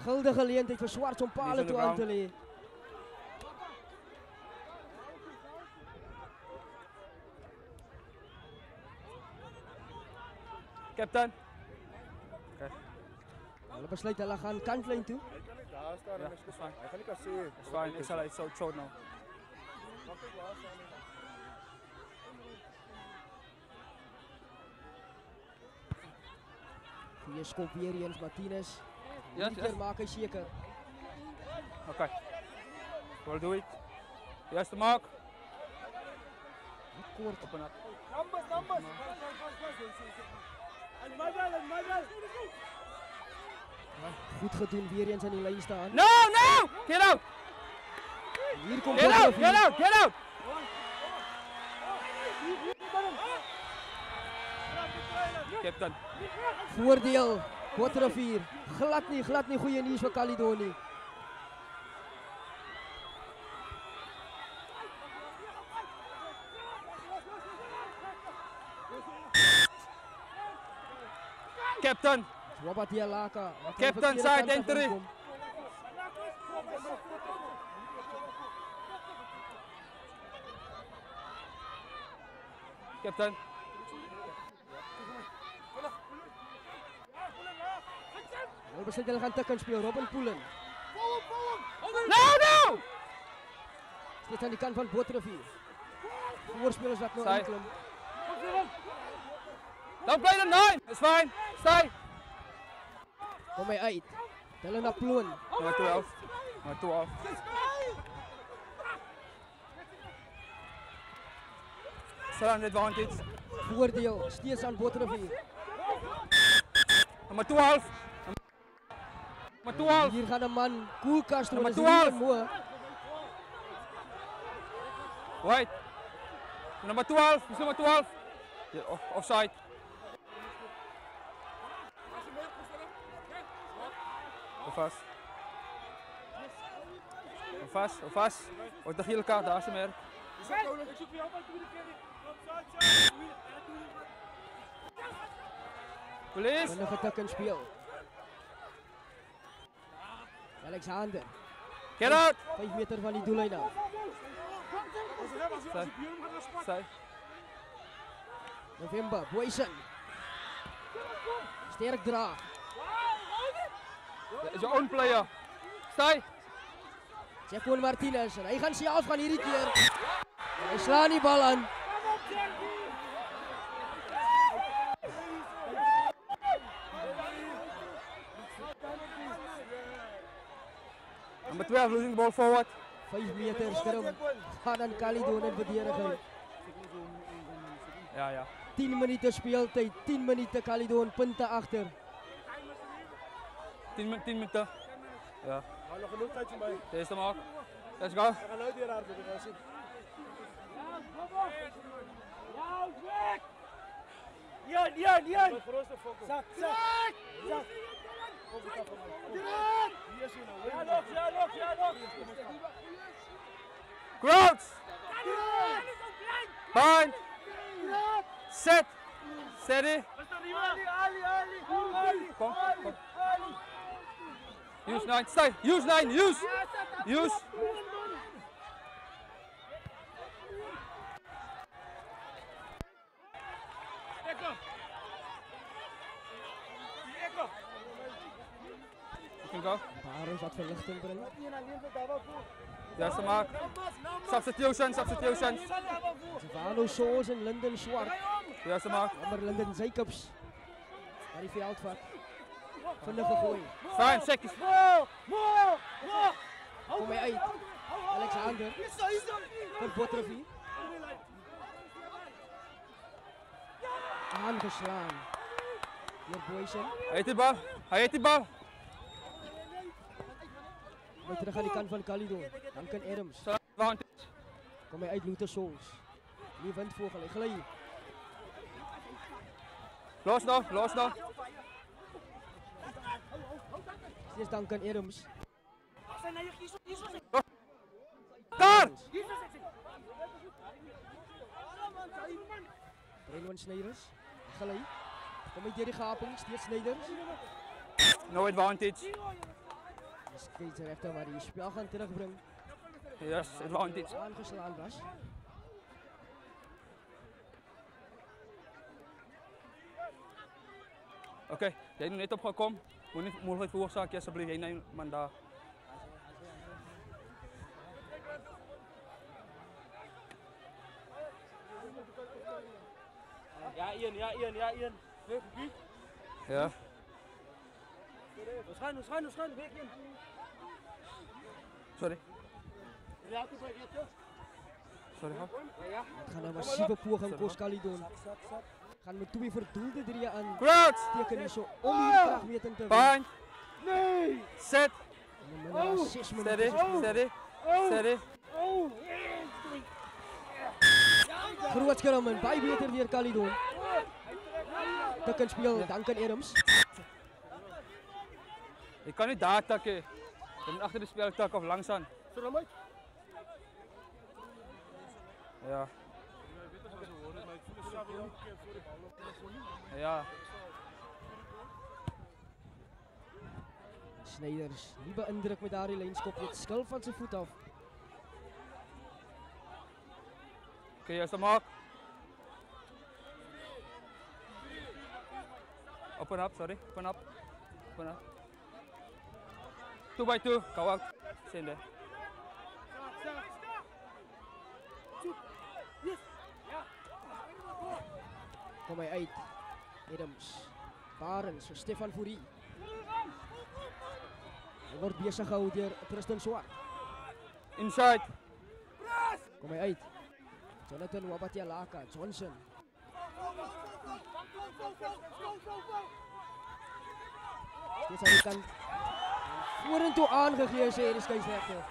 Guldige geleentheid vir Swarts om pale toe aan te lê. Captain. Hulle besluit hulle gaan kantlyn toe. Daar staan Ja, hy. is fijn. Hy gaan nie kan sê. Is fijn. Ik zal het zo short nou. Goeie skop weer eens Martinez. Ja, Hierdie keer maak hy seker. Oké. We'll do it. Eerste mark. Kort. Op en af. Numbers. En my bal. Goed gedoen weer eens aan die lyn staan. No! Get out! Hier kom Get out! Botrevier. Get out! Captain. Voordeel, Botterivier. Glad nie goeie nuus vir Caledonië. Captain. Swabatia Laka. Captain, side entry. Captain. Hulle besluit hulle gaan tikken speel. Robin Poelen. No! Steeds aan die kant van Botterivier. Voorspelers wat nou Side. inklim. Don't play the 9. It's fine. Stay. Kom hy uit. Hulle na Ploon. Nummer 12. Nummer 12. Still on advantage. Voordeel, steeds aan Botterivier. Nummer 12. Nummer 12. Hier gaan 'n man koelkast toe. Nummer Dis nie 12. moe. Wait. Nummer 12. Is nummer 12. Yeah, offside. Vast. Vast. Wordt de gele kaart, daar is hem er. Police. Vinnige tikken speel. Alexander. Get out. 5 meter van die doellyn af. Zij. November, Boysen. Sterk draag. Is your own player. Stay. Jacqueline Martinez. En hy gaan self gaan hierdie keer. En hy slaan die bal aan. Number 12 losing the ball forward. 5 meter skrum. Gaan aan Caledonië in verdediging. Ja. 10 minute speeltyd. 10 minute Caledonië punte agter. 10 minuten. Ja. Maar nog genoeg tijd voorbij. Deze mark. Let's go. We gaan nooit weer aardig, we gaan zien. Jan! Rustig, focus. Zak! Hier is hij nou. Ja, nog. Crouch. Bind. Set. Steady. Kom. Use 9. Stay. Use 9. Use. You can go. Barons wat verligting bring. Juiste maak. Substitutions. Savano Soos en Linden Swart. Juiste maak. Amber Linden Jacobs. Naar die veld vat. Vinnige gooi. Fine. Sekkies. Kom hy uit. Alexander. Vir Botterivier. Aangeslaan. Hier Boysen. Hij heeft die bal. Weer terug aan die kant van Caledonië. Duncan Adams. Advantage. Kom hy uit Luther Souls. Die windvogel, hy gly. Los nou. Dis Duncan Adams. Daar! Brenwan Snyders. Gly. Kom hy deur die gaping, steeds Snyders. No advantage. Dis skeieregter maar die spel gaan terugbring. Yes, advantage. Aangeslaan was. Oké, jij bent net opgekomen. Moet niet mogelijk veroorzaken, alsjeblieft. Jij neemt man daar. Ja, Ian. Weg, Piet. Ja. We gaan, weg, Ian. Sorry. Het gaan 'n massiewe poging kos Caledonië. Gaan met 2 verdoelde drieë aan. Crouch! Teken hier so om die kragmeting te wen. Bind. Nee! Set. En in minder as 6 minute. Steady. Groot skerm en baie beter deur Calydon. Tik en speel Duncan Adams. Je kan niet daar takken. Je moet achter de spel takken of langs aan. Ja. Ja. Sneyders, nie beïndruk met daardie lynskop, dit skil van sy voet af. Oké, juist omhoog. Up and up, sorry. Up and up. Up and up. 2 by 2. Go out. Send it. Kom hy uit. Adams. Barnes vir Stefan Fourie. Hy word besig gehou deur Tristan Swart. Inside. Kom hy uit. Jonathan Wabatialaka, Johnson. Steeds aan die kant. Vorentoe aangegee sê die skeieregter.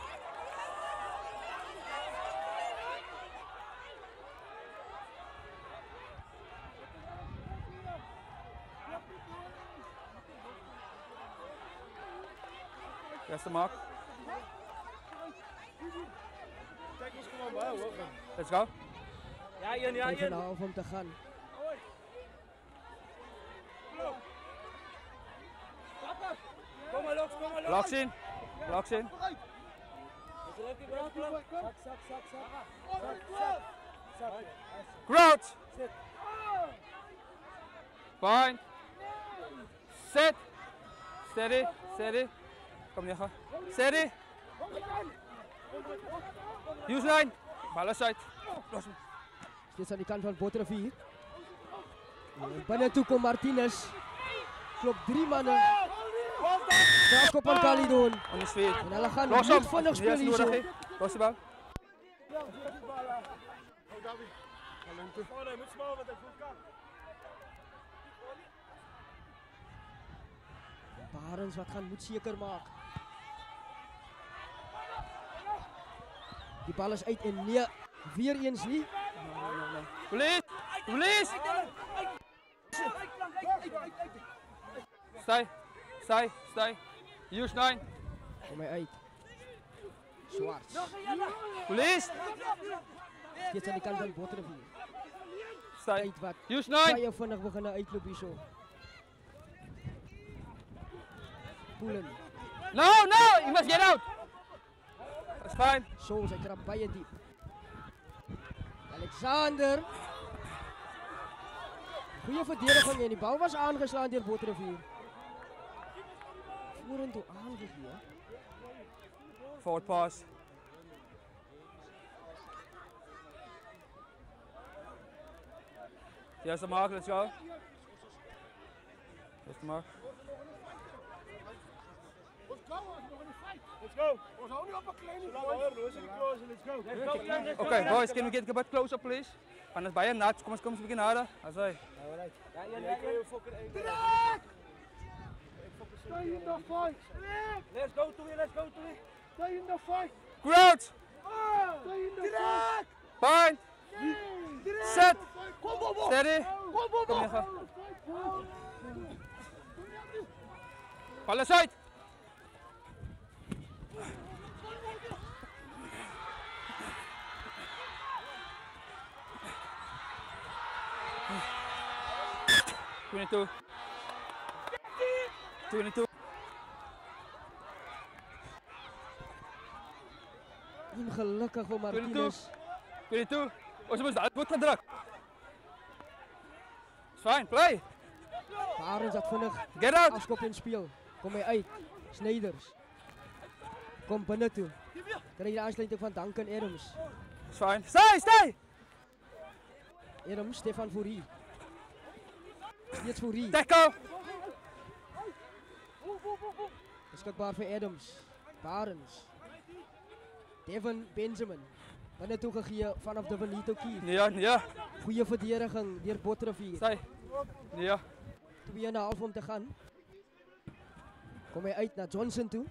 Eerste mark. Let's go. Ja, Ian, ja, Hy Ian. vanaf om te gaan. Kom maar, Loks, kom maar, Loks. Blocks in. Blocks in. Crouch. Fine. Sit. Steady. Steady. Kom neer. Steady. Use line. Bal is uit. Los. Steeds aan die kant van Botterivier. Binne toe kom Martinez. Klop 3 manne. Strafskop aan Calydon. On his feet. En hulle gaan Los niet hem. vinnig speel Yes, nodig, hierso. hè. Los die bal. Barnes wat gaan moet seker maak. Die bal is uit en nee, weer eens nie. Police. Police. Stay. Stay. Stay. Use 9. Kom hy uit. Swart. Police. Steeds aan die kant van Botterivier. Stay. Uit wat Use 9. baie vinnig begin uitloop hierso. Poelen. No, no. You must get out. That's fine. Souls, hy trap baie diep. Alexander. Goeie verdediging en die bal was aangeslaan deur Botterivier. Vorentoe aangegee. Forward pass. Yes, the mark. Let's go. Yes, the mark. Let's go. We gaan nu op een kleine let's go. Okay, boys, can we get a bit closer, please? Want het is baie nat. Kom eens een beetje nader. As hy. Ja, Ian, stay in the fight. Let's go to it, let's go to it. Stay in the fight. Crouch. Stay in the fight. Bind. Set. Kom. Steady. Kom hier, ga. Bal is uit. Two. 22. Ongelukkig vir Martinez. 22. Ons moet daar goed gedruk. It's fine, play. Barnes dat vinnig Get out. afskop en speel. Kom hy uit. Sneyders. Kom binne toe. Kry die aansluiting van Duncan Adams. It's fine. Stay. Adams, Stefan Fourie. Steeds Fourie. Tackle. Beskikbaar vir Adams. Barnes. Devin Benjamin. Binne toe gegee vanaf de Benito Kier. Nee. Goeie verdediging deur Botterivier. Stay. Nee. 2,5 om te gaan. Kom hy uit na Johnson toe.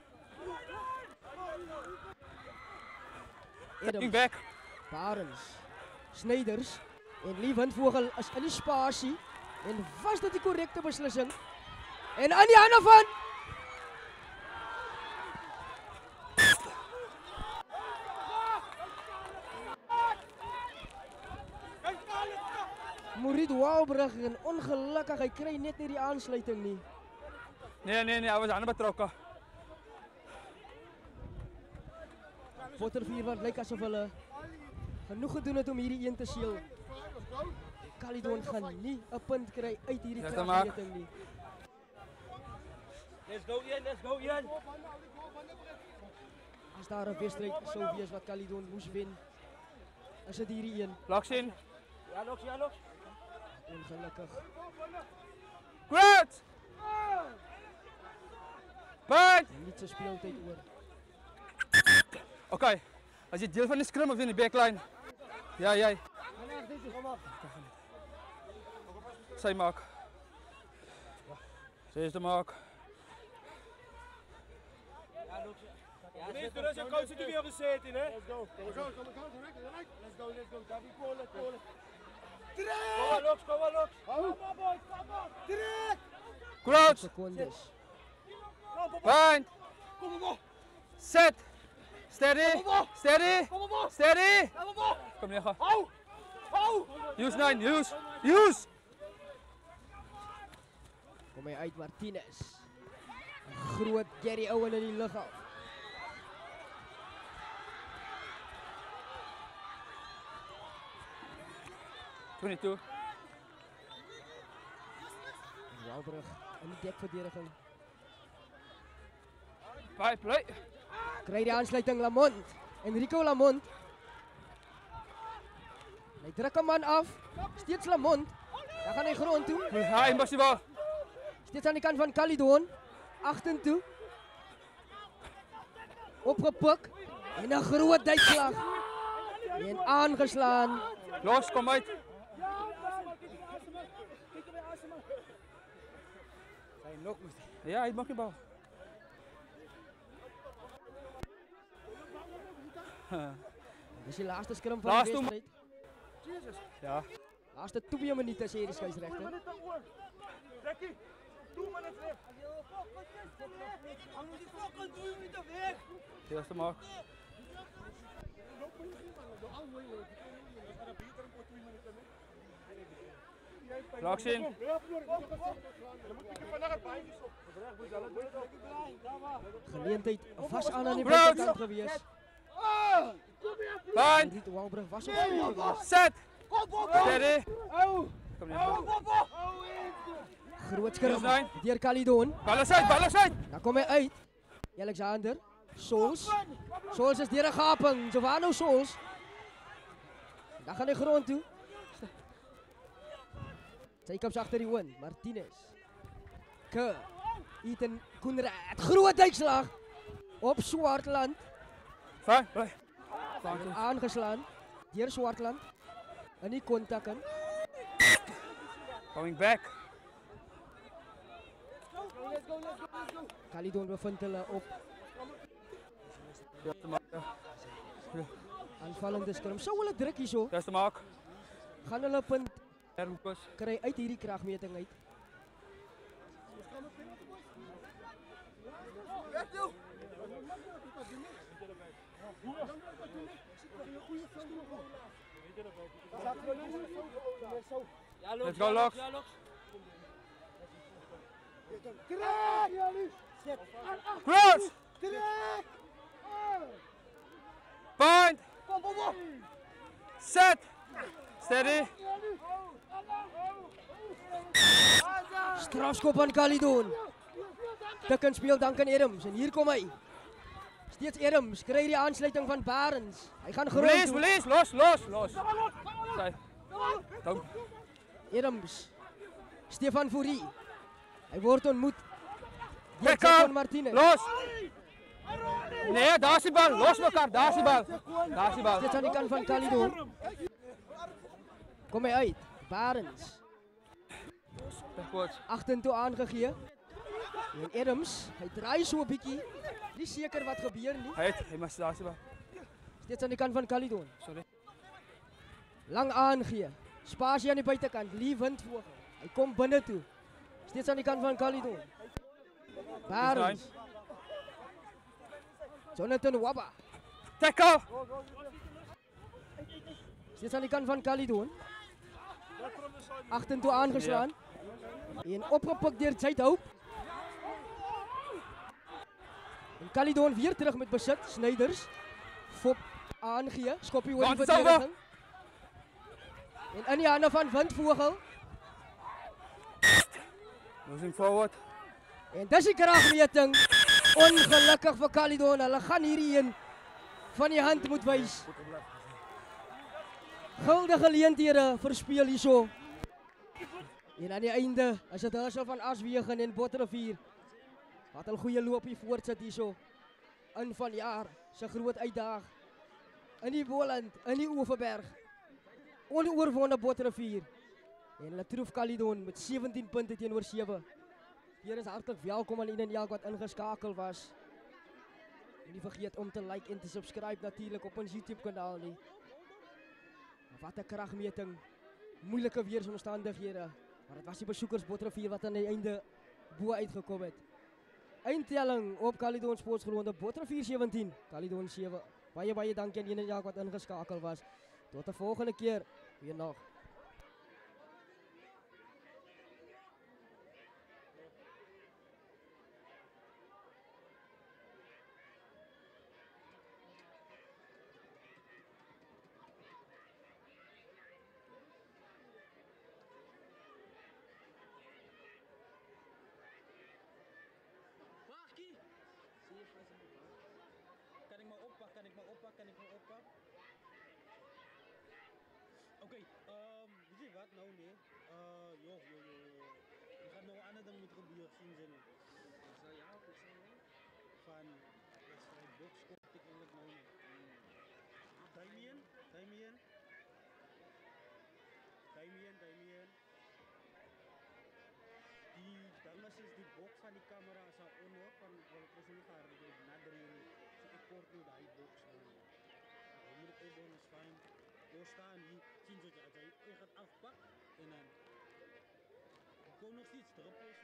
Taking Adams. back. Barnes. Sneyders. En Lee Windvogel is in die spasie. En was dit die korrekte beslissing? En aan die hande van Mauriet Waalbrug en ongelukkig, hy kry net nie die aansluiting nie. Nee, hij was aan betrokken. Bottervuur wat lyk asof hulle genoeg gedoen het om hierdie een te seël. Caledon gaan nie 'n punt kry uit hierdie kragmeting nie. Let's go Ian. As daar 'n wedstryd sou wees wat Caledon moes wen, is dit hierdie een. Laksin. Ja, Loks. Ongelukkig. Goed! Punt! Niet so speeltyd oor. Oké, als je deel van de scrum of in de backline? Ja, jij. Zij maak. Zij is de maak. Meneer, jouw coach zit er weer op de set in, hè? Let's go. Let's go. Davi, call it. Kom maar, Loks. Direct! Crouch! Secondes. Punt! Kom op. Set! Steady! Steady! Steady! Kom neer, ga. Hou! Use 9, use! Kom hy uit Martinez. 'n Groot Gary Owen in die lug af. Waalbrug in die dekverdediging. Play. Kry die aansluiting Lamont. Enrico Lamont. Hy druk 'n man af. Steeds Lamont. Dan gaan hy grond toe. Ja, hy mos die bal. Steeds aan die kant van Caledon. Agtertoe. Opgepik. En 'n groot duikslag. En aangeslaan. Los, kom uit. Ja, hij mag die bal. Dis die laaste skrum van Laaste die wedstryd. Ja. Laaste 2 minute sê die skeieregter. Rekkie, 2 minuten weg. Hang die fucking 2 minuten weg. Die was de maak. Laksin. Geleentheid was aan die Brood. buitekant gewees. Punt! Riet Waalbrug was op voet gewees. Set! Steady! Kom neer. Groot skrum Yes, nine. deur Caledon. Bal is uit! Dan kom hy uit. Alexander Sols. Sols is deur 'n gaping. Giovanni Sols. Dan gaan hy grond toe. Jacobs agter die hoon. Martinez. Ethan Koenraad. Groot duikslag op Swartland. Fijn, play. Aangeslaan deur Swartland. In die kontak in. Coming back. Caledon bevind hulle op Ja, te maak. aanvallende skrum. Sou hulle druk hierso, Dat is de maak. gaan hulle 'n punt Herroepers. kry uit hierdie kragmeting uit. Let's go, Loks. Crouch! Point! Set! Steady! Strafskop aan Caledon. Tikken speel Duncan Adams en hier kom hy. Steeds Adams kry die aansluiting van Barends. Hy gaan grond toe. Release! Los! Sy. Dank. Adams. Stefan Fourie. Hy word ontmoet. deur Lekker. Jackson Martinez. Los! Nee, daar is die bal. Los mekaar, daar is die bal. Daar is die bal. Steeds aan die kant van Caledon. Kom hy uit. Barends. Goed. Agtertoe aangegee. En Adams, hy draai so 'n bietjie. Nie seker wat gebeur nie. Hy mas daar is die bal. Steeds aan die kant van Caledon. Sorry. Lang aangee. Spasie aan die buitenkant. Lee Windvogel. Hy kom binne toe. Steeds aan die kant van Caledon. Barnes. Jonathan Wabba. Tackle! Steeds aan die kant van Caledon. Agtertoe aangeslaan. En opgepakt deur Jade Hope. En Caledon weer terug met besit. Snyders. Fop aangee. Skoppie oor die verdediging. En in die hande van Windvogel. Moving forward. En dis die kragmeting. Ongelukkig vir Caledon. Hulle gaan hierdie een van die hand moet wys. Guldige geleenthede verspeel hierso. En aan die einde is dit Herschel van Aswegen en Botterivier. Wat 'n goeie loopie voortsit hierso. In van jaar se groot uitdaag. In die Boland, in die Oeverberg. Onoorwonde Botterivier. En hulle troef Caledon met 17 punte teenoor 7. Hier is hartlik welkom aan iedereen wat ingeskakel was. Moenie vergeet om te like en te subscribe natuurlik op ons YouTube kanaal nie. Wat 'n kragmeting. Moeilike weeromstandighede. Maar dit was die besoekers Botterivier wat aan die einde bo uitgekom het. Eindtelling op Caledon Sportsgrond, Botterivier 17, Caledon 7. Baie dankie aan iedereen wat ingeskakel was. Tot 'n volgende keer. Weer nog. Kan ik maar oppakken? Oké, weet je wat nou nee? Joh. Je gaat nog andere dingen met gebeuren zien zijn. Zou jou ook zijn? Van wedstrijd box komt ik eigenlijk nou niet. Damien. Die dames is die box van die camera zou onder van wel precies gaan naderen. Ik kort nu die box. Dan moet ik ook bonus van doorstaan hier zien zodat hij gaat afpakken en dan ik kon nog steeds druppels.